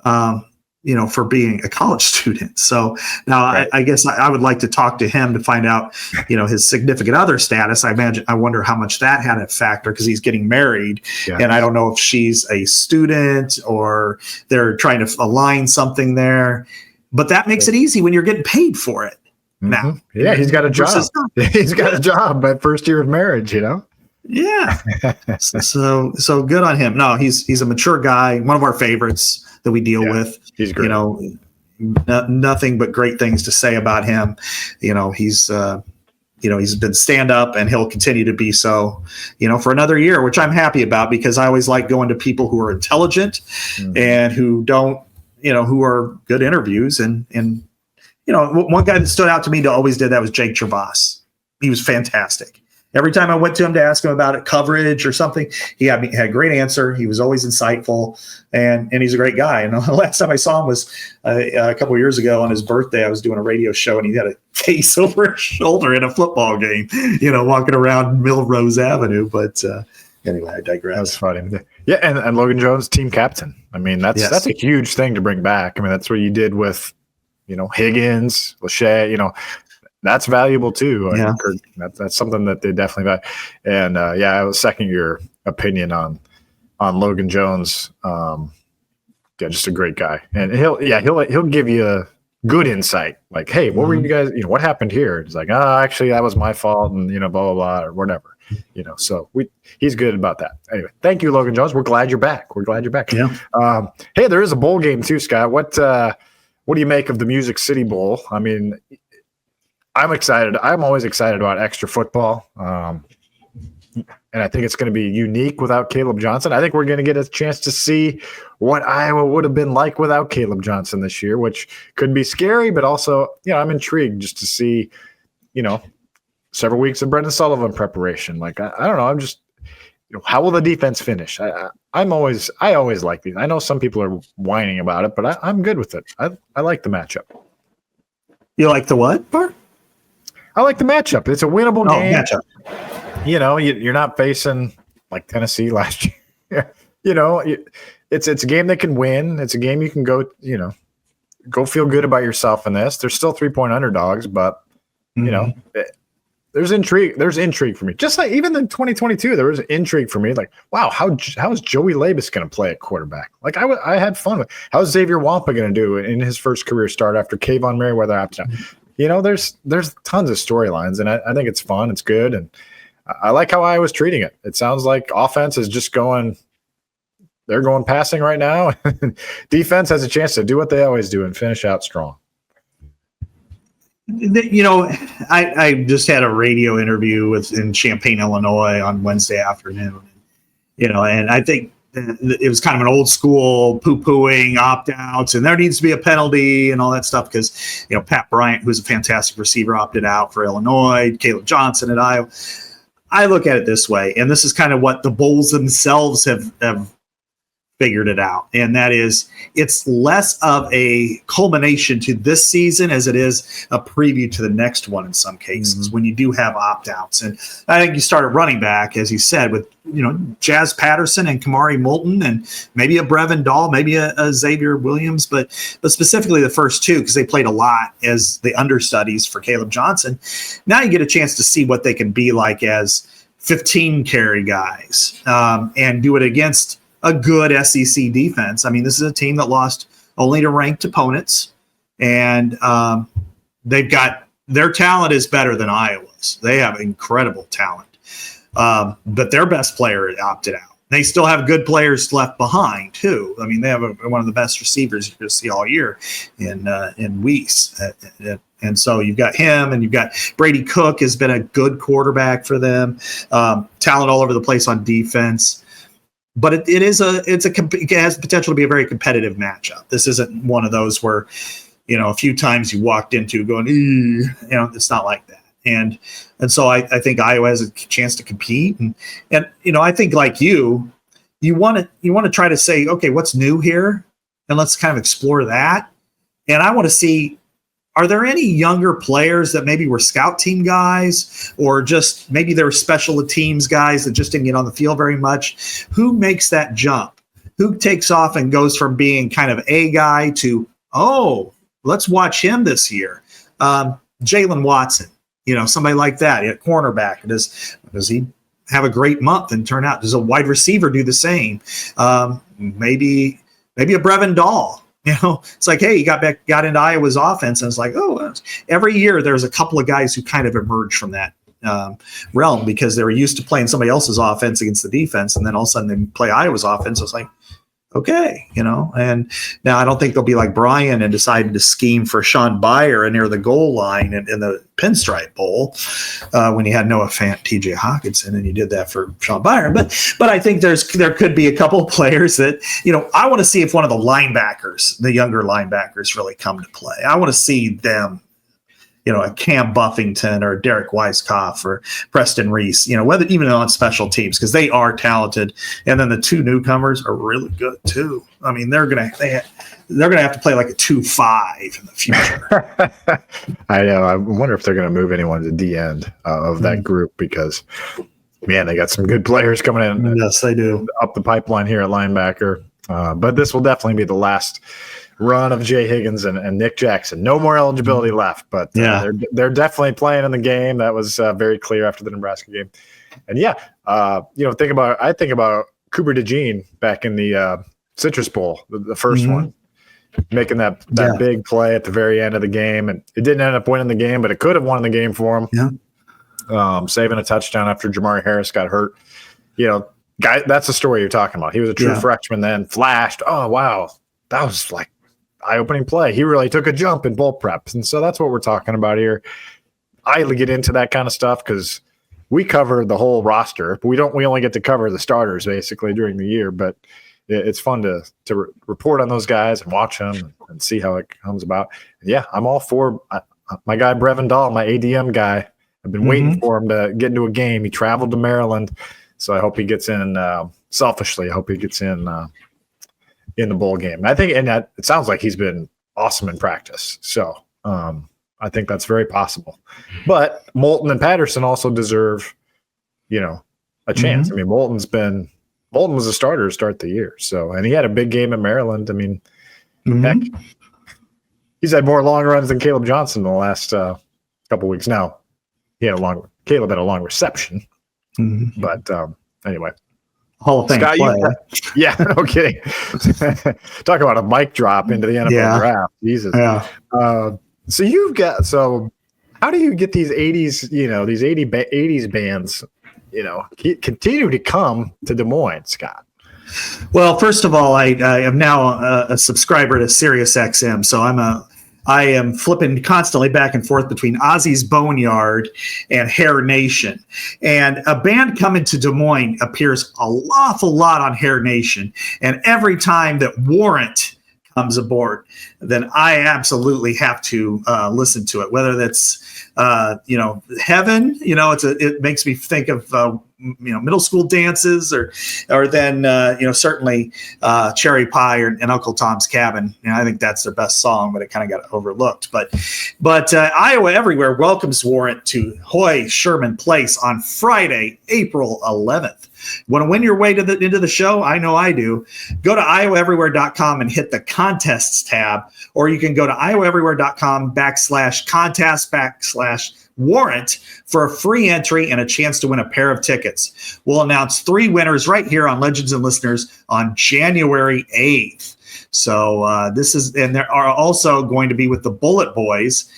for being a college student. So now right. I guess I would like to talk to him to find out, his significant other status. I wonder how much that had a factor, because he's getting married. Yeah. And I don't know if she's a student or they're trying to align something there, but that makes it easy when you're getting paid for it. Now, yeah, he's got a job. He's got a job by first year of marriage, Yeah. So good on him. No, he's a mature guy, one of our favorites that we deal with. He's great. Nothing but great things to say about him. He's been stand up, and he'll continue to be so, for another year, which I'm happy about, because I always like going to people who are intelligent and who don't, who are good interviews. And one guy that stood out to me that always did that was Jake Gervais. He was fantastic. Every time I went to him to ask him about it, coverage or something, he had a great answer. He was always insightful, and he's a great guy. And the last time I saw him was a couple of years ago on his birthday. I was doing a radio show, and he had a case over his shoulder in a football game, walking around Melrose Avenue. But anyway, I digress. That was funny. Yeah, and Logan Jones, team captain. I mean, that's a huge thing to bring back. I mean, that's what you did with, Higgins, Lachey, that's valuable too. Yeah. That's something that they definitely value. And I was second your opinion on Logan Jones. Just a great guy, and he'll give you a good insight. Like, hey, what were you guys? What happened here? It's like, actually, that was my fault, and blah blah blah, or whatever. So he's good about that. Anyway, thank you, Logan Jones. We're glad you're back. Yeah. Hey, there is a bowl game too, Scott. What do you make of the Music City Bowl? I mean, I'm excited. I'm always excited about extra football. And I think it's going to be unique without Caleb Johnson. I think we're going to get a chance to see what Iowa would have been like without Caleb Johnson this year, which could be scary, but also, I'm intrigued just to see, several weeks of Brendan Sullivan preparation. Like, I don't know. I'm just, how will the defense finish? I always like these. I know some people are whining about it, but I'm good with it. I like the matchup. You like the what, Bart? I like the matchup. It's a winnable game. Matchup. You're not facing like Tennessee last year. It's a game that can win. It's a game you can go feel good about yourself in this. They're still 3-point underdogs, but there's intrigue. There's intrigue for me. Just like even in 2022, there was intrigue for me. Like, wow, how is Joey Labus going to play at quarterback? Like, I had fun with. How's Xavier Wampa going to do in his first career start after Kayvon Merriweather opted out? There's tons of storylines, and I think it's fun. It's good, and I like how Iowa's treating it. It sounds like offense is just going. They're going passing right now. Defense has a chance to do what they always do and finish out strong. I just had a radio interview in Champaign, Illinois on Wednesday afternoon. And I think it was kind of an old school poo-pooing opt-outs, and there needs to be a penalty and all that stuff because, Pat Bryant, who's a fantastic receiver, opted out for Illinois, Caleb Johnson at Iowa. I look at it this way, and this is kind of what the Bulls themselves have figured it out. And that is, it's less of a culmination to this season as it is a preview to the next one in some cases when you do have opt-outs. And I think you start at running back, as you said, with, Jazz Patterson and Kamari Moulton and maybe a Brevin Dahl, maybe a Xavier Williams, but specifically the first two, because they played a lot as the understudies for Caleb Johnson. Now you get a chance to see what they can be like as 15 carry guys and do it against a good SEC defense. I mean, this is a team that lost only to ranked opponents, and they've got their talent is better than Iowa's. They have incredible talent, but their best player opted out. They still have good players left behind too. I mean, they have one of the best receivers you're going to see all year in Weiss. And so you've got him, and you've got Brady Cook has been a good quarterback for them. Talent all over the place on defense. But it has the potential to be a very competitive matchup. This isn't one of those where, a few times you walked into going, it's not like that. And so I think Iowa has a chance to compete. And I think like you want to try to say, okay, what's new here? And let's kind of explore that. And I want to see, are there any younger players that maybe were scout team guys or just maybe they were special teams guys that just didn't get on the field very much? Who makes that jump? Who takes off and goes from being kind of a guy to, let's watch him this year? Jalen Watson, somebody like that at cornerback. Does he have a great month and turn out? Does a wide receiver do the same? Maybe a Brevin Dahl. It's like, hey, you got into Iowa's offense, and it's like, every year there's a couple of guys who kind of emerge from that realm because they were used to playing somebody else's offense against the defense, and then all of a sudden they play Iowa's offense. So it's like, okay, and now I don't think they'll be like Brian and decided to scheme for Sean Byer near the goal line in the Pinstripe Bowl when he had Noah Fant, TJ Hawkinson, and he did that for Sean Byer. But I think there could be a couple of players that, I want to see if one of the linebackers, the younger linebackers, really come to play. I want to see them, a Cam Buffington or Derek Weiskopf or Preston Reese, whether even on special teams, because they are talented. And then the two newcomers are really good too. I mean, they're gonna have to play like a 2-5 in the future. I know. I wonder if they're gonna move anyone to the end of that group because, man, they got some good players coming in. Yes, they do. Up the pipeline here at linebacker. But this will definitely be the last run of Jay Higgins and Nick Jackson. No more eligibility left, but they're definitely playing in the game. That was very clear after the Nebraska game. And I think about Cooper DeJean back in the Citrus Bowl, the first one, making that big play at the very end of the game, and it didn't end up winning the game, but it could have won the game for him. Yeah, saving a touchdown after Jamari Harris got hurt. Guy, that's the story you're talking about. He was a true freshman, then flashed. Oh wow, that was like eye-opening play. He really took a jump in bowl prep. And so that's what we're talking about here. I get into that kind of stuff because we cover the whole roster. But we only get to cover the starters basically during the year. But it's fun to report on those guys and watch them and see how it comes about. And I'm all for my guy Brevin Dahl, my ADM guy. I've been waiting for him to get into a game. He traveled to Maryland. So I hope he gets in selfishly. I hope he gets in the bowl game. I think, and that it sounds like he's been awesome in practice. So I think that's very possible. But Moulton and Patterson also deserve, a chance. I mean, Moulton was a starter to start the year. So, and he had a big game in Maryland. I mean, heck, he's had more long runs than Caleb Johnson in the last couple weeks. Now, he had a long Caleb had a long reception. Mm-hmm. But anyway. Hall of Fame Scott, play. Yeah, no kidding. Talk about a mic drop into the NFL draft. Jesus. Yeah. So how do you get these 80s, these 80s bands, continue to come to Des Moines, Scott? Well, first of all, I am now a subscriber to SiriusXM, so I am flipping constantly back and forth between Ozzy's Boneyard and Hair Nation. And a band coming to Des Moines appears an awful lot on Hair Nation. And every time that Warrant comes aboard, then I absolutely have to listen to it, whether that's Heaven, it makes me think of middle school dances, or then certainly Cherry Pie and Uncle Tom's Cabin. I think that's their best song, but it kind of got overlooked. But Iowa Everywhere welcomes Warrant to Hoy Sherman Place on Friday, April 11th. Want to win your way into the show? I know I do. Go to iowaeverywhere.com and hit the contests tab, or you can go to iowaeverywhere.com/contest/warrant for a free entry and a chance to win a pair of tickets. We'll announce 3 winners right here on Legends and Listeners on January 8th. So and there are also going to be with the Bullet Boys.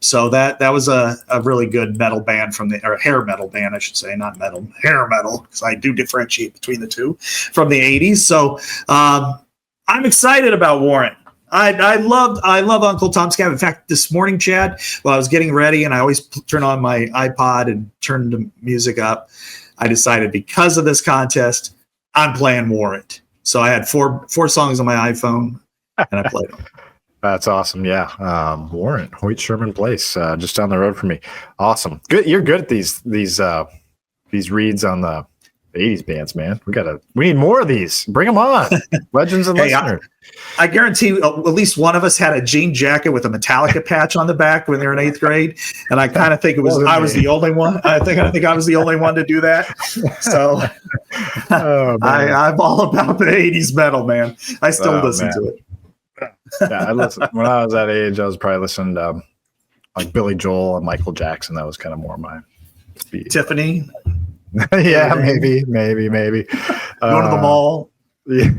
So that was a really good metal band or hair metal band, I should say, not metal, hair metal, because I do differentiate between the two, from the 80s. So I'm excited about Warrant. I love Uncle Tom's Cabin. In fact, this morning, Chad, while I was getting ready, and I always turn on my iPod and turn the music up, I decided because of this contest, I'm playing Warrant. So I had four songs on my iPhone, and I played them. That's awesome. Yeah. Warrant, Hoyt Sherman Place, just down the road from me. Awesome. Good. You're good at these reads on the 80s bands, man. We need more of these. Bring them on. Legends and Listeners. I guarantee at least one of us had a jean jacket with a Metallica patch on the back when they were in 8th grade. And I kind of think I was the only one. I think I was the only one to do that. So I'm all about the 80s metal, man. I still listen to it. Yeah, I listened when I was that age. I was probably listening to like Billy Joel and Michael Jackson. That was kind of more my speed. Tiffany. Yeah, maybe. Go to the mall. Yeah.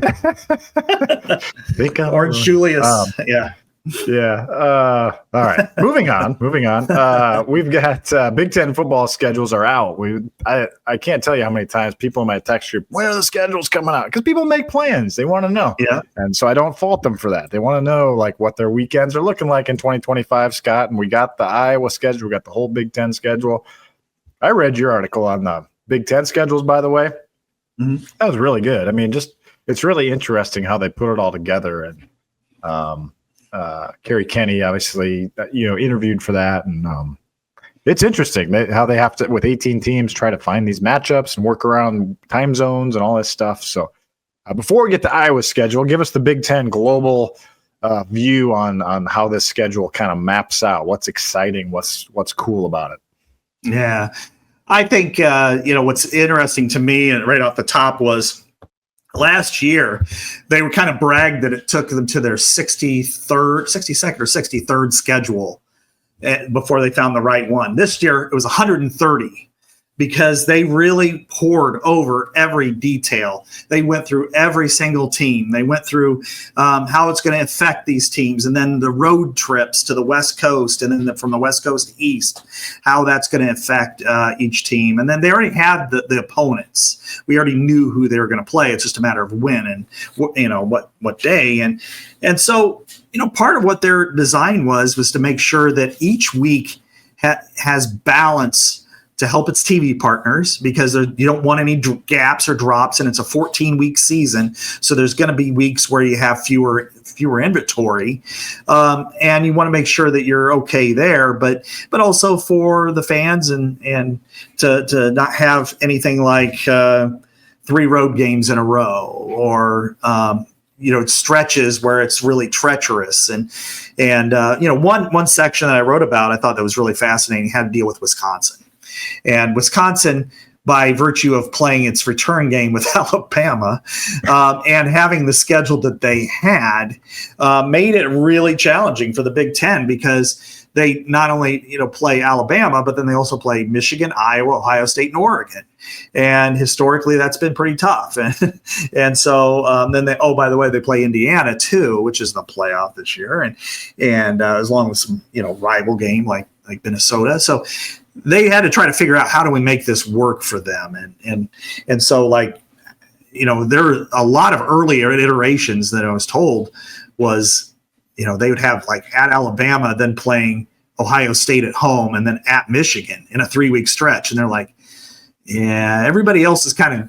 Orange Julius. Yeah. All right. Moving on. We've got Big Ten football schedules are out. I can't tell you how many times people in my text group, when are the schedules coming out? Because people make plans. They want to know. Yeah. And so I don't fault them for that. They want to know like what their weekends are looking like in 2025, Scott. And we got the Iowa schedule. We got the whole Big Ten schedule. I read your article on the Big Ten schedules, by the way. Mm-hmm. That was really good. I mean, it's really interesting how they put it all together. And Kerry Kenny, obviously, interviewed for that. And it's interesting how they have to, with 18 teams, try to find these matchups and work around time zones and all this stuff. So before we get to Iowa's schedule, give us the Big Ten global view on how this schedule kind of maps out. What's exciting? What's cool about it? Yeah. I think, what's interesting to me and right off the top was last year, they were kind of bragged that it took them to their 62nd or 63rd schedule before they found the right one. This year, it was 130 because they really poured over every detail. They went through every single team. They went through how it's going to affect these teams, and then the road trips to the West Coast, and then from the West Coast east, how that's going to affect each team. And then they already had the opponents. We already knew who they were going to play. It's just a matter of when and what day. And so part of what their design was to make sure that each week has balance to help its TV partners, because you don't want any gaps or drops, and it's a 14-week season. So there's going to be weeks where you have fewer inventory, and you want to make sure that you're okay there, but also for the fans and to not have anything like 3 road games in a row, or stretches where it's really treacherous. And one section that I wrote about, I thought that was really fascinating, had to deal with Wisconsin. And Wisconsin, by virtue of playing its return game with Alabama and having the schedule that they had, made it really challenging for the Big Ten, because they not only play Alabama, but then they also play Michigan, Iowa, Ohio State, and Oregon. And historically, that's been pretty tough. And so then by the way, they play Indiana too, which is in the playoff this year, and as long as some rival game like Minnesota. So they had to try to figure out how do we make this work for them, and so there are a lot of earlier iterations that I was told was, they would have at Alabama, then playing Ohio State at home, and then at Michigan in a 3-week stretch. And they're like, yeah, everybody else is kind of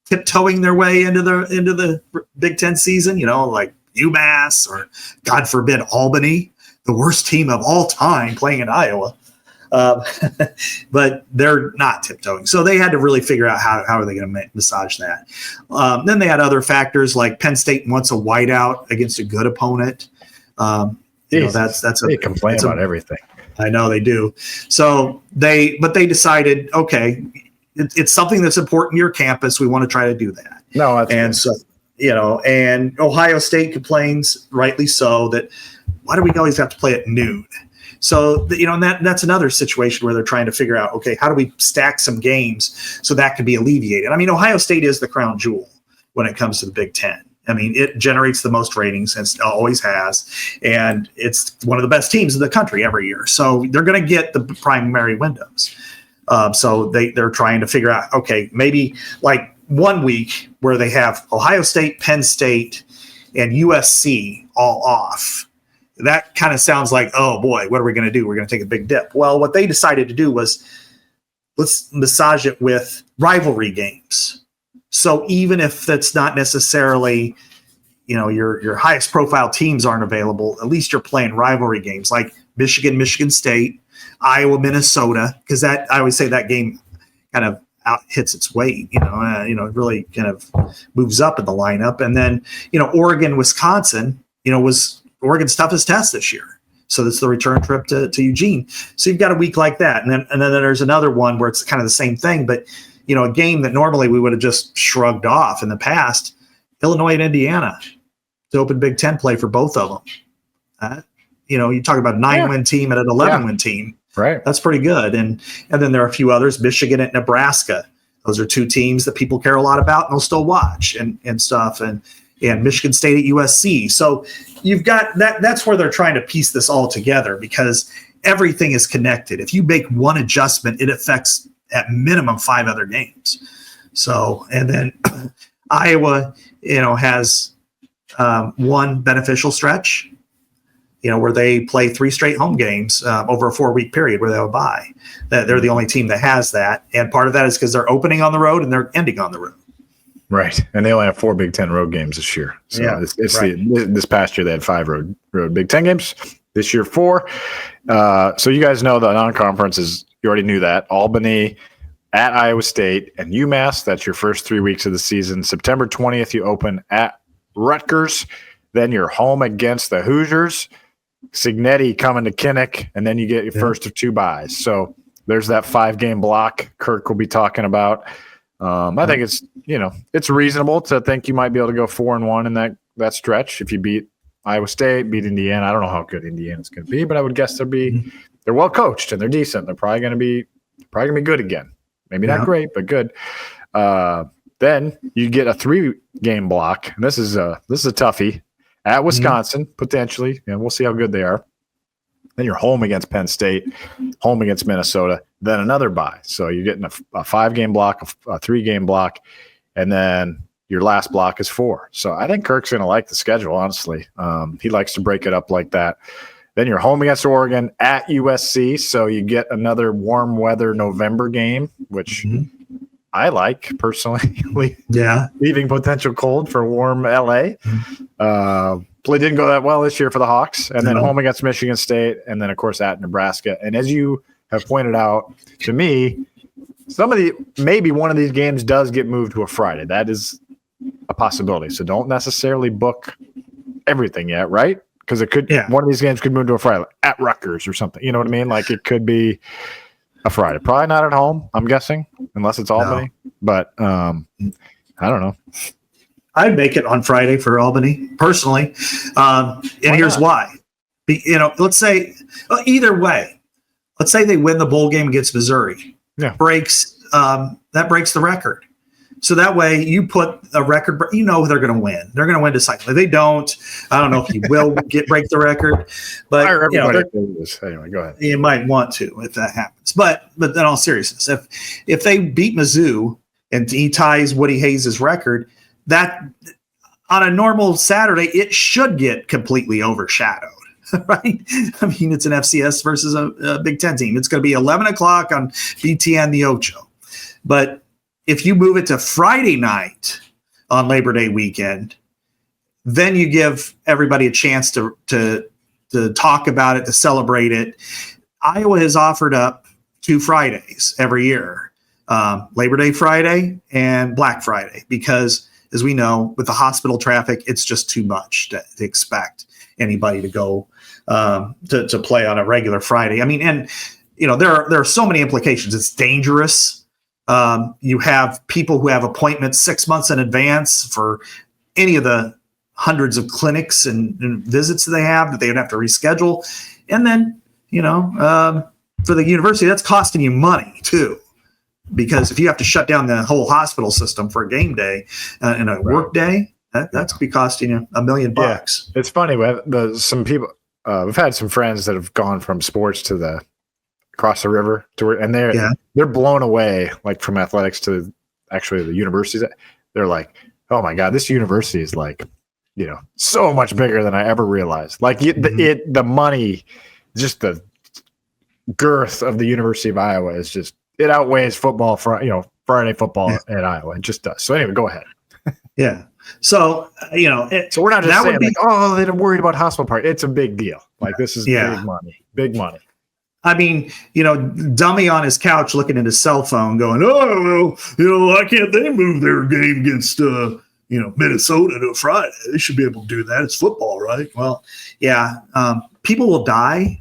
tiptoeing their way into the Big Ten season, like UMass or, God forbid, Albany, the worst team of all time, playing in Iowa. But they're not tiptoeing. So they had to really figure out how are they going to massage that. Then they had other factors like Penn State wants a whiteout against a good opponent. They complain about everything. I know they do. So they decided, okay, it's something that's important to your campus. We want to try to do that. No, and so and Ohio State complains, rightly so, that why do we always have to play at noon? So, that's another situation where they're trying to figure out, okay, how do we stack some games so that can be alleviated? I mean, Ohio State is the crown jewel when it comes to the Big Ten. I mean, it generates the most ratings, and always has, and it's one of the best teams in the country every year. So they're going to get the primary windows. So they're trying to figure out, okay, maybe 1 week where they have Ohio State, Penn State, and USC all off. That kind of sounds like, oh boy, what are we going to do? We're going to take a big dip. Well, what they decided to do was let's massage it with rivalry games. So even if that's not necessarily, your highest profile teams aren't available, at least you're playing rivalry games like Michigan, Michigan State, Iowa, Minnesota, because I always say that game kind of hits its weight, it really kind of moves up in the lineup. And then, Oregon, Wisconsin, was Oregon's toughest test this year. So that's the return trip to Eugene. So you've got a week like that. And then there's another one where it's kind of the same thing, but a game that normally we would have just shrugged off in the past, Illinois and Indiana to open Big Ten play for both of them. You talk about a 9-win team and an 11-win team. Right. That's pretty good. And then there are a few others, Michigan and Nebraska. Those are two teams that people care a lot about and they'll still watch and stuff. And Michigan State at USC. So you've got that. That's where they're trying to piece this all together because everything is connected. If you make one adjustment, it affects at minimum 5 other games. So, and then Iowa, has one beneficial stretch, where they play 3 straight home games over a 4-week period where they'll bye. They're the only team that has that. And part of that is because they're opening on the road and they're ending on the road. Right. And they only have 4 Big Ten road games this year. So this past year they had 5 road Big Ten games. This year 4. So you guys know the non-conference is, you already knew that. Albany at Iowa State and UMass. That's your first 3 weeks of the season. September 20th, you open at Rutgers. Then you're home against the Hoosiers. Signetti coming to Kinnick. And then you get your first of 2 byes. So there's that 5-game block Kirk will be talking about. I think it's, it's reasonable to think you might be able to go 4-1 in that stretch if you beat Iowa State, beat Indiana. I don't know how good Indiana's going to be, but I would guess they're well coached and they're decent. They're probably going to be good again. Maybe not great, but good. Then you get a 3-game block, and this is a toughie at Wisconsin potentially. We'll see how good they are. Then you're home against Penn State, home against Minnesota, then another bye. So you're getting a 5-game block, a 3-game block, and then your last block is 4. So I think Kirk's going to like the schedule, honestly. He likes to break it up like that. Then you're home against Oregon at USC. So you get another warm weather November game, which I like personally. Leaving potential cold for warm LA. Play didn't go that well this year for the Hawks, and then home against Michigan State, and then of course at Nebraska. And as you have pointed out to me, maybe one of these games does get moved to a Friday. That is a possibility. So don't necessarily book everything yet, right? Because it could one of these games could move to a Friday, like at Rutgers or something. You know what I mean? Like it could be a Friday. Probably not at home, I'm guessing, unless it's Albany. No. But I don't know. I'd make it on Friday for Albany, personally. And here's why. Let's say either way, let's say they win the bowl game against Missouri. Yeah. That breaks the record. So that way you put a record, they're going to win. They're going to win decisively. They don't. I don't know if he will break the record, but anyway, go ahead. You might want to if that happens. But in all seriousness, if they beat Mizzou and he ties Woody Hayes' record, that on a normal Saturday, it should get completely overshadowed. Right? I mean, it's an FCS versus a Big Ten team. It's going to be 11 o'clock on BTN the Ocho. But if you move it to Friday night on Labor Day weekend, then you give everybody a chance to talk about it, to celebrate it. Iowa has offered up 2 Fridays every year, Labor Day Friday and Black Friday, because as we know, with the hospital traffic, it's just too much to expect anybody to go to play on a regular Friday. I mean, and there are so many implications. It's dangerous. You have people who have appointments 6 months in advance for any of the hundreds of clinics and visits that they would have to reschedule. And then, for the university, that's costing you money too, because if you have to shut down the whole hospital system for a game day and a work day, that's be costing you $1 million. Yeah. It's funny. We have some people, we've had some friends that have gone from sports to across the river to where, and they're blown away, like from athletics to actually the universities. They're like, oh my God, this university is like, so much bigger than I ever realized. Like the money, just the girth of the University of Iowa is just, it outweighs football for, Friday football at Iowa. It just does. So anyway, go ahead. Yeah. So, so we're not just saying they're worried about hospital part. It's a big deal. Like this is big money. I mean, dummy on his couch looking at his cell phone going, oh, why can't they move their game against, Minnesota to a Friday? They should be able to do that. It's football, right? Well, yeah. People will die.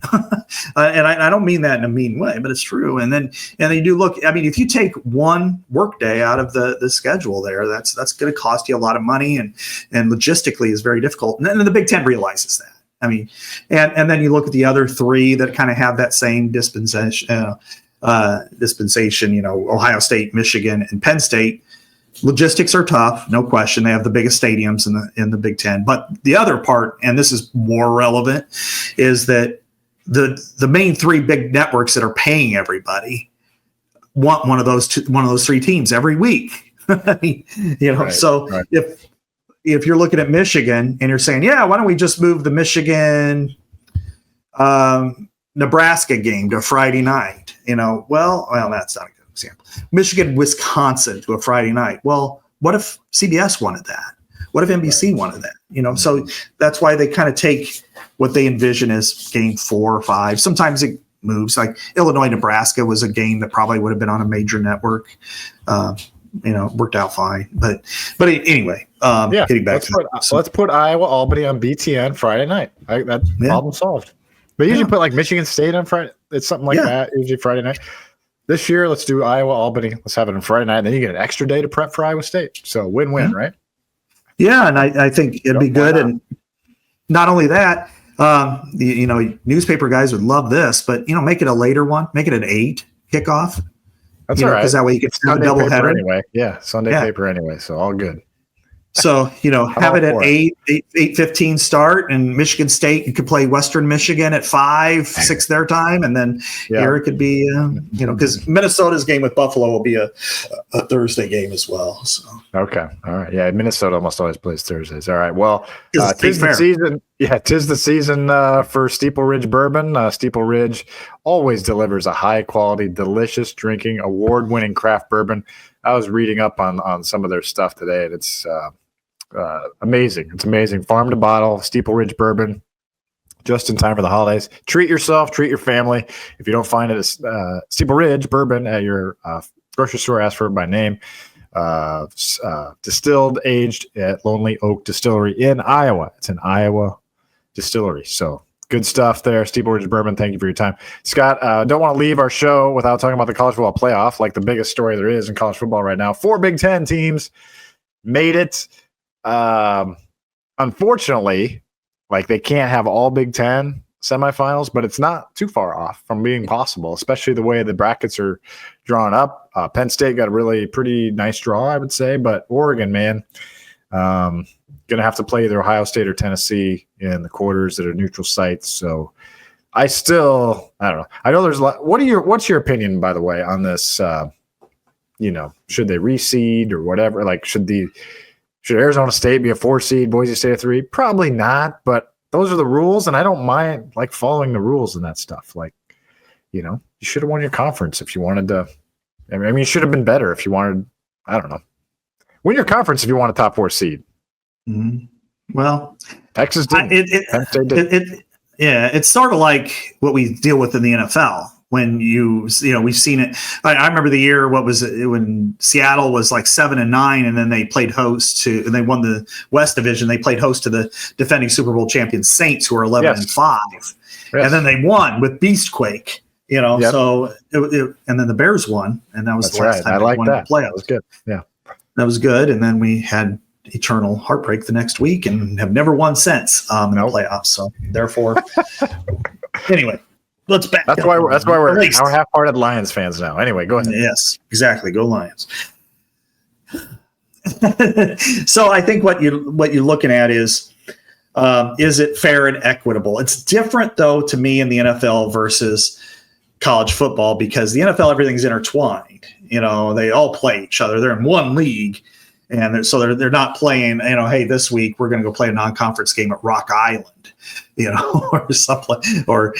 And I don't mean that in a mean way, but it's true. And then you do look, I mean, if you take one work day out of the schedule there, that's going to cost you a lot of money and logistically is very difficult. And then the Big Ten realizes that. I mean, and then you look at the other 3 that kind of have that same dispensation, Ohio State, Michigan, and Penn State. Logistics are tough, no question. They have the biggest stadiums in the Big Ten. But the other part, and this is more relevant, is that the main 3 big networks that are paying everybody want one of those 3 teams every week. I mean, right, so right. If you're looking at Michigan and you're saying, yeah, why don't we just move the Michigan Nebraska game to Friday night? Well, that's not a good example. Michigan Wisconsin to a Friday night. Well, what if CBS wanted that? What if NBC wanted that? So that's why they kind of take what they envision as game 4 or 5. Sometimes it moves. Like Illinois Nebraska was a game that probably would have been on a major network. Worked out fine. But anyway, getting back let's put Iowa Albany on BTN Friday night. That's problem solved. But usually put like Michigan State on Friday. It's something like that. Usually Friday night. This year, let's do Iowa Albany. Let's have it on Friday night. And then you get an extra day to prep for Iowa State. So win-win, right? Yeah, and I think it'd be good. And not only that, newspaper guys would love this, but make it a later one. Make it an 8 kickoff. That's all right. Because that way you get Sunday a double header anyway. Yeah, Sunday paper anyway. So all good. So, have it at 8:15 start, and Michigan State, you could play Western Michigan at 5, 6 their time. And then here it could be, because Minnesota's game with Buffalo will be a Thursday game as well. So. Okay. All right. Yeah. Minnesota almost always plays Thursdays. All right. Well, tis the season. Yeah. Tis the season for Steeple Ridge bourbon. Steeple Ridge always delivers a high quality, delicious drinking, award-winning craft bourbon. I was reading up on some of their stuff today, and it's amazing. It's amazing. Farm to bottle, Steeple Ridge bourbon, just in time for the holidays. Treat yourself, treat your family. If you don't find it, Steeple Ridge bourbon at your grocery store, ask for it by name. Distilled, aged at Lonely Oak Distillery in Iowa. It's an Iowa distillery. So good stuff there. Steeple Ridge bourbon. Thank you for your time. Scott, don't want to leave our show without talking about the college football playoff, like the biggest story there is in college football right now. 4 Big Ten teams made it. Unfortunately, like they can't have all Big Ten. semifinals, but it's not too far off from being possible, especially the way the brackets are drawn up. Penn State got a really pretty nice draw, I would say, but Oregon, man, going to have to play either Ohio State or Tennessee in the quarters that are neutral sites. So I don't know. I know there's a lot. What's your opinion, by the way, on this? Should they reseed or whatever? Like, should Arizona State be a 4 seed, Boise State a 3? Probably not, but those are the rules, and I don't mind like following the rules and that stuff. Like, you should have won your conference if you wanted to. I mean, you should have been better if you wanted. I don't know. Win your conference if you want a top 4 seed. Mm-hmm. Well, Texas did. Penn State did. It's sort of like what we deal with in the NFL. When we've seen it. I remember the year, what was it, when Seattle was like 7-9, and then they played host to, and they won the West Division. They played host to the defending Super Bowl champion Saints, who are 11-5, and then they won with Beastquake. Yep. So and then the Bears won, and that was the last time they won the playoffs. That was good. Yeah, that was good. And then we had eternal heartbreak the next week, and have never won since in the playoffs. So therefore, anyway. Let's back. That's why we're half-hearted Lions fans now. Anyway, go ahead. Yes, exactly. Go Lions. So I think what you're looking at is it fair and equitable? It's different though to me in the NFL versus college football, because the NFL, everything's intertwined. They all play each other. They're in one league, and they're not playing. Hey, this week we're going to go play a non-conference game at Rock Island. Or something, or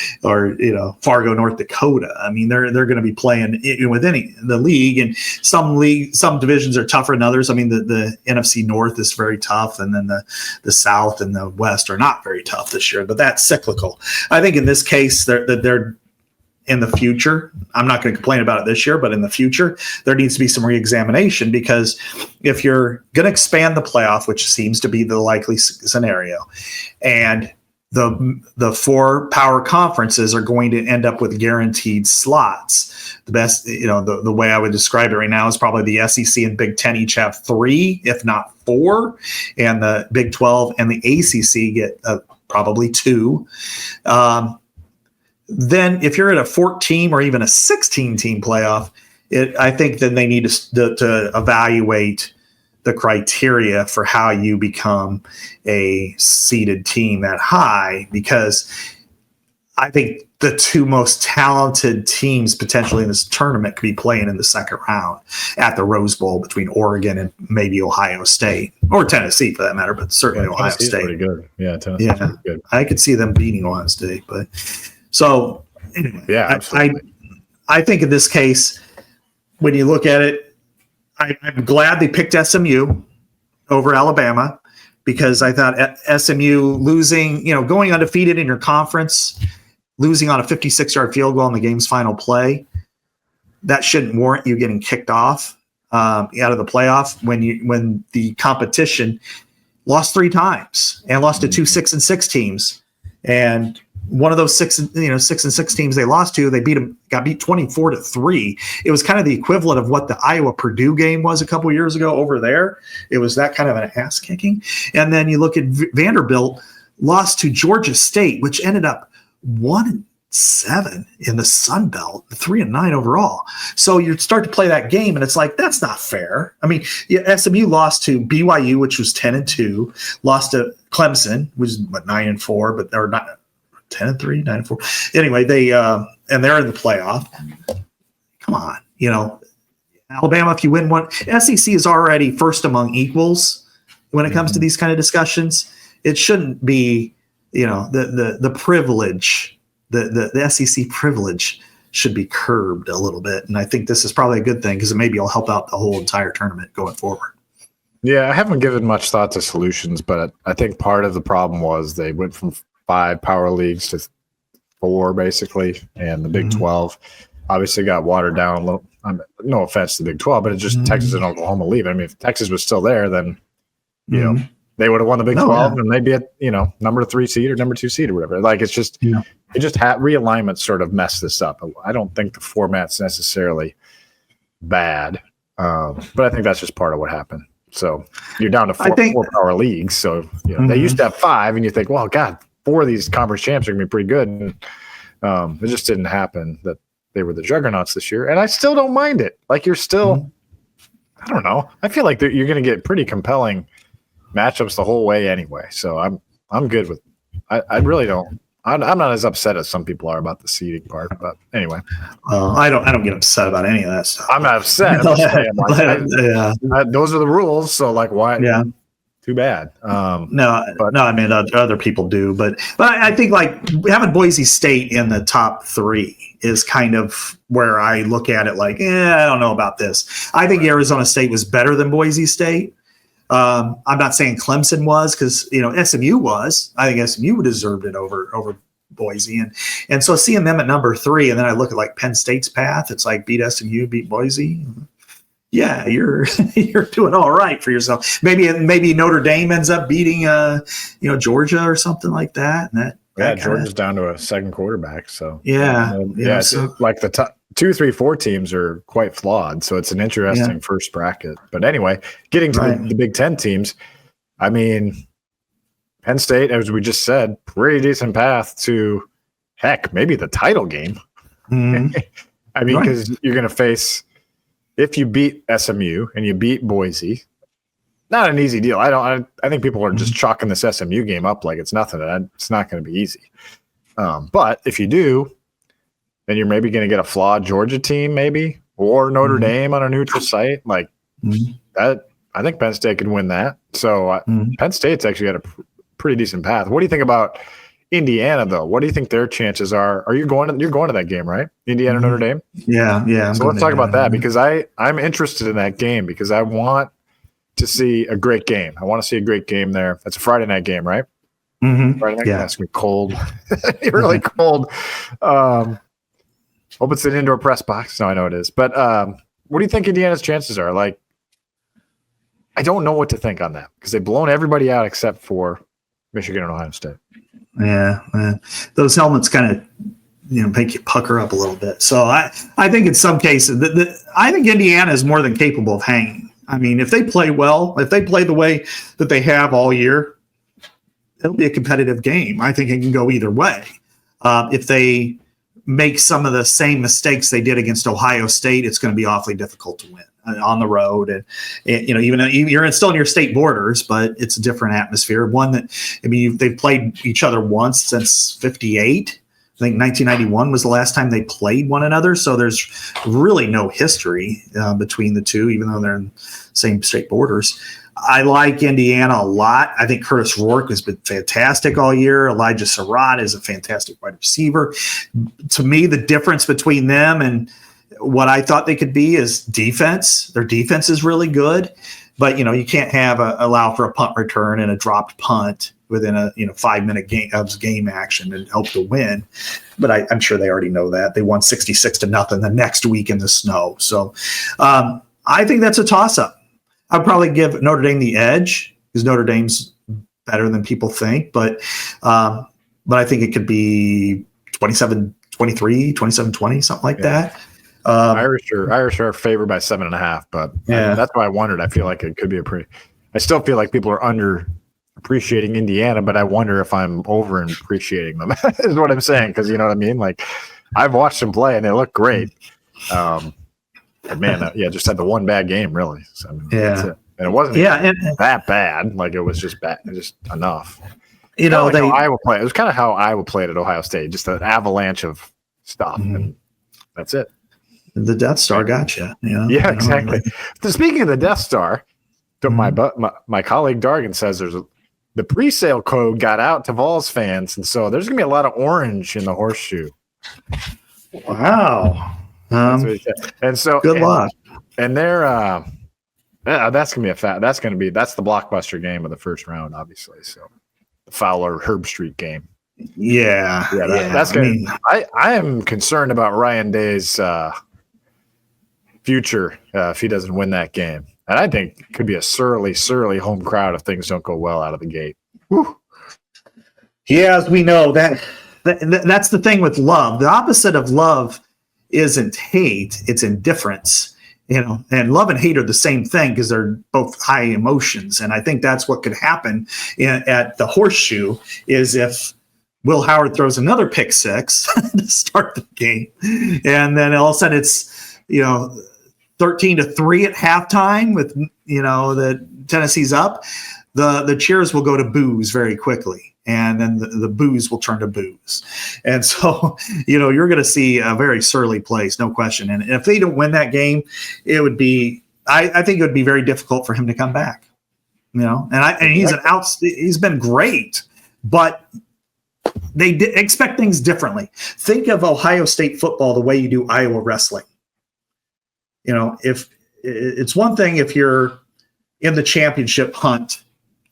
Fargo, North Dakota. I mean, they're going to be playing within the league, and some divisions are tougher than others. I mean, the NFC North is very tough, and then the South and the West are not very tough this year. But that's cyclical. I think in this case, they're in the future. I'm not going to complain about it this year, but in the future, there needs to be some reexamination, because if you're going to expand the playoff, which seems to be the likely scenario, and the 4 power conferences are going to end up with guaranteed slots. The best, the way I would describe it right now is probably the SEC and Big Ten each have 3, if not 4, and the Big 12 and the ACC get probably 2. Then if you're at a 14 or even a 16-team playoff, I think then they need to evaluate the criteria for how you become a seeded team that high, because I think the 2 most talented teams potentially in this tournament could be playing in the second round at the Rose Bowl between Oregon and maybe Ohio State, or Tennessee for that matter, but certainly Ohio Tennessee's State. Pretty good. Yeah, Tennessee's pretty good. I could see them beating Ohio State, but so anyway, yeah, I think in this case, when you look at it, I'm glad they picked SMU over Alabama, because I thought SMU losing, going undefeated in your conference, losing on a 56-yard field goal in the game's final play, that shouldn't warrant you getting kicked off out of the playoff when the competition lost 3 times and lost to 2 6-6 teams, and one of those 6-6 teams they lost to, they got beat 24-3. It was kind of the equivalent of what the Iowa-Purdue game was a couple of years ago over there. It was that kind of an ass kicking. And then you look at Vanderbilt, lost to Georgia State, which ended up 1-7 in the Sun Belt, 3-9 overall. So you start to play that game, and it's like, that's not fair. I mean, SMU lost to BYU, which was 10-2, lost to Clemson, which was 9-4, but they're not 10-3, 9-4. Anyway, they and they're in the playoff. Come on, Alabama. If you win one, SEC is already first among equals when it comes to these kind of discussions. It shouldn't be, the privilege, the SEC privilege should be curbed a little bit. And I think this is probably a good thing, because maybe it'll help out the whole entire tournament going forward. Yeah, I haven't given much thought to solutions, but I think part of the problem was they went from 5 power leagues to 4 basically, and the Big 12 obviously got watered down a little. No offense to the Big 12, but it's just Texas and Oklahoma leave. I mean, if Texas was still there, then they would have won the Big 12, and they'd be at number 3 seed or number 2 seed or whatever. Like, it's just it just had realignment sort of messed this up. I don't think the format's necessarily bad, but I think that's just part of what happened. So you're down to 4 power leagues. So they used to have 5, and you think, well, God, 4 of these conference champs are going to be pretty good. And it just didn't happen that they were the juggernauts this year. And I still don't mind it. Like, you're still, I don't know. I feel like you're going to get pretty compelling matchups the whole way anyway. So I'm good with. I really don't. I'm not as upset as some people are about the seeding part, but anyway. I don't get upset about any of that stuff. I'm not upset. I'm just saying, those are the rules. So, like, why? Yeah. Too bad. No, I mean, other people do, but I think, like, having Boise State in the top 3 is kind of where I look at it like, I don't know about this. I think Arizona State was better than Boise State. I'm not saying Clemson was, because SMU was. I think SMU deserved it over Boise, and so seeing them at number 3, and then I look at like Penn State's path. It's like beat SMU, beat Boise. Yeah, you're doing all right for yourself. Maybe Notre Dame ends up beating Georgia or something like that. And Georgia's down to a second quarterback. So so, like the top 2, 3, 4 teams are quite flawed. So it's an interesting first bracket. But anyway, getting to the Big Ten teams, I mean, Penn State, as we just said, pretty decent path to, heck, maybe the title game. Mm-hmm. I mean, because you're going to face, if you beat SMU and you beat Boise, not an easy deal. I think people are just chalking this SMU game up like it's nothing. It's not going to be easy. But if you do, then you're maybe going to get a flawed Georgia team, maybe, or Notre Dame on a neutral site. Like that, I think Penn State could win that. So Penn State's actually got a pretty decent path. What do you think about Indiana, though? What do you think their chances are? You're going to that game, right? Indiana, Notre Dame? Yeah. So let's talk about that, because I'm interested in that game, because I want to see a great game. I want to see a great game there. That's a Friday night game, right? Mm-hmm. Friday night game. That's going to be cold. Really cold. Hope it's an indoor press box. No, I know it is. But what do you think Indiana's chances are? Like, I don't know what to think on that, because they've blown everybody out except for Michigan and Ohio State. Yeah, those helmets kind of make you pucker up a little bit. So I think in some cases, I think Indiana is more than capable of hanging. I mean, if they play well, if they play the way that they have all year, it'll be a competitive game. I think it can go either way. If they make some of the same mistakes they did against Ohio State, it's going to be awfully difficult to win on the road. And even though you're still in your state borders, but it's a different atmosphere. One that, they've played each other once since 58. I think 1991 was the last time they played one another. So there's really no history between the two, even though they're in the same state borders. I like Indiana a lot. I think Curtis Rourke has been fantastic all year. Elijah Surratt is a fantastic wide receiver. To me, the difference between them and what I thought they could be is defense. Their defense is really good, but you can't allow for a punt return and a dropped punt within a 5-minute game action and help to win. But I'm sure they already know that. They won 66-0 the next week in the snow. So I think that's a toss-up. I'd probably give Notre Dame the edge, because Notre Dame's better than people think. But I think it could be 27-23, 27-20, something like that. Irish are favored by 7.5, but that's why I wondered. I feel like it could be I still feel like people are under appreciating Indiana, but I wonder if I'm over appreciating them is what I'm saying. Because you know what I mean? Like, I've watched them play and they look great. But man, just had the one bad game, really. So, that's it. And it wasn't that bad. Like, it was just bad, just enough. How Iowa played. It was kind of how Iowa played at Ohio State, just an avalanche of stuff, and that's it. The Death Star got you. Yeah, exactly. Speaking of the Death Star, my colleague Dargan says the pre-sale code got out to Vols fans, and so there's going to be a lot of orange in the horseshoe. Wow. And so good luck. And they're that's gonna be that's the blockbuster game of the first round, obviously. So the Fowler Herb Street game. That's gonna. I am concerned about Ryan Day's future if he doesn't win that game, and I think it could be a surly home crowd if things don't go well out of the gate. Whew. Yeah, as we know, that's the thing with love. The opposite of love isn't hate, it's indifference. And love and hate are the same thing, because they're both high emotions. And I think that's what could happen at the horseshoe, is if Will Howard throws another pick six to start the game. And then all of a sudden it's, 13-3 at halftime with, that Tennessee's up. The cheers will go to boos very quickly. And then the boos will turn to boos. And so, you're going to see a very surly place, no question. And if they don't win that game, it would be, I think it would be very difficult for him to come back, and he's been great, but they expect things differently. Think of Ohio State football the way you do Iowa wrestling. If it's one thing if you're in the championship hunt,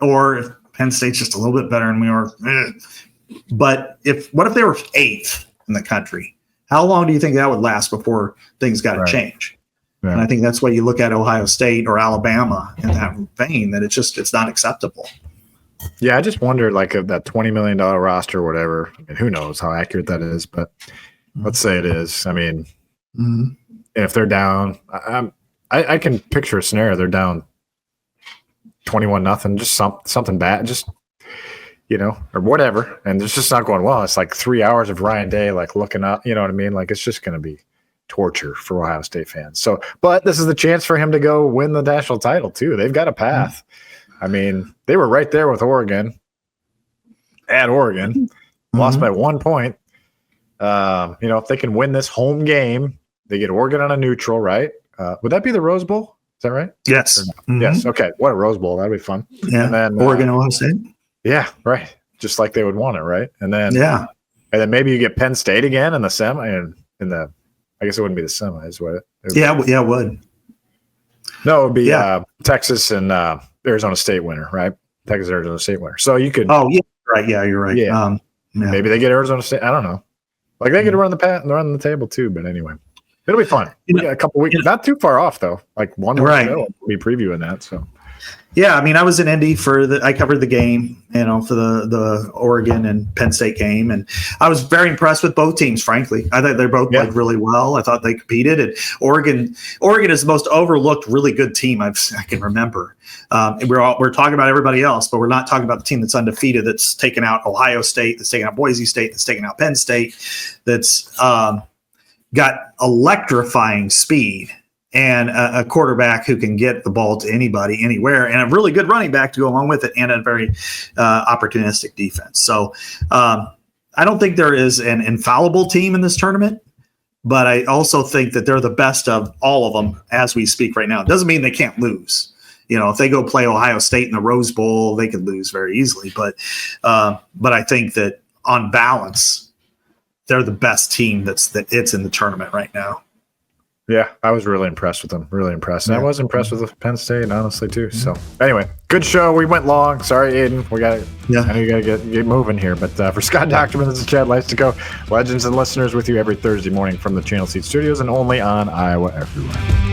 or if Penn State's just a little bit better than we are. But what if they were 8th in the country? How long do you think that would last before things got to change? Yeah. And I think that's why you look at Ohio State or Alabama in that vein, that it's not acceptable. Yeah, I just wonder, like, if that $20 million roster or whatever, I mean, who knows how accurate that is, but let's say it is. I mean, if they're down, I can picture a scenario. They're down 21-0, just something bad, just, or whatever. And it's just not going well. It's like 3 hours of Ryan Day, like, looking up, you know what I mean? Like, it's just going to be torture for Ohio State fans. So, but this is the chance for him to go win the national title too. They've got a path. I mean, they were right there with Oregon. At Oregon, lost by 1 point. If they can win this home game, they get Oregon on a neutral, right? Would that be the Rose Bowl? Is that right? Yes. Yes. Okay. What a Rose Bowl. That'd be fun. Yeah. And then Oregon, Ohio State. Yeah. Right. Just like they would want it. Right. And then, and then maybe you get Penn State again in the semi, and I guess it wouldn't be the semis, would it? It would. No, it would be Texas and Arizona State winner, right? Texas, Arizona State winner. So you could. Oh, yeah. Right. Yeah, you're right. Yeah. Maybe they get Arizona State. I don't know. Like, they could run the table too. But anyway, it'll be fun. We got a couple weeks. Not too far off, though. Like, 1 more show. We'll be previewing that. So. Yeah, I mean, I was in Indy I covered the game, for the Oregon and Penn State game, and I was very impressed with both teams. Frankly, I thought they both played really well. I thought they competed, and Oregon is the most overlooked, really good team I can remember. We're talking about everybody else, but we're not talking about the team that's undefeated, that's taken out Ohio State, that's taken out Boise State, that's taken out Penn State, that's got electrifying speed. And a quarterback who can get the ball to anybody, anywhere, and a really good running back to go along with it, and a very opportunistic defense. So I don't think there is an infallible team in this tournament, but I also think that they're the best of all of them as we speak right now. It doesn't mean they can't lose. If they go play Ohio State in the Rose Bowl, they could lose very easily. But I think that on balance, they're the best team that's in the tournament right now. Yeah, I was really impressed with them. Really impressed. And I was impressed with Penn State, honestly, too. So, anyway, good show. We went long. Sorry, Aiden. I know you got to get moving here. But for Scott Dochterman, this is Chad Leistikow. Legends and listeners with you every Thursday morning from the Channel Seat Studios and only on Iowa Everywhere.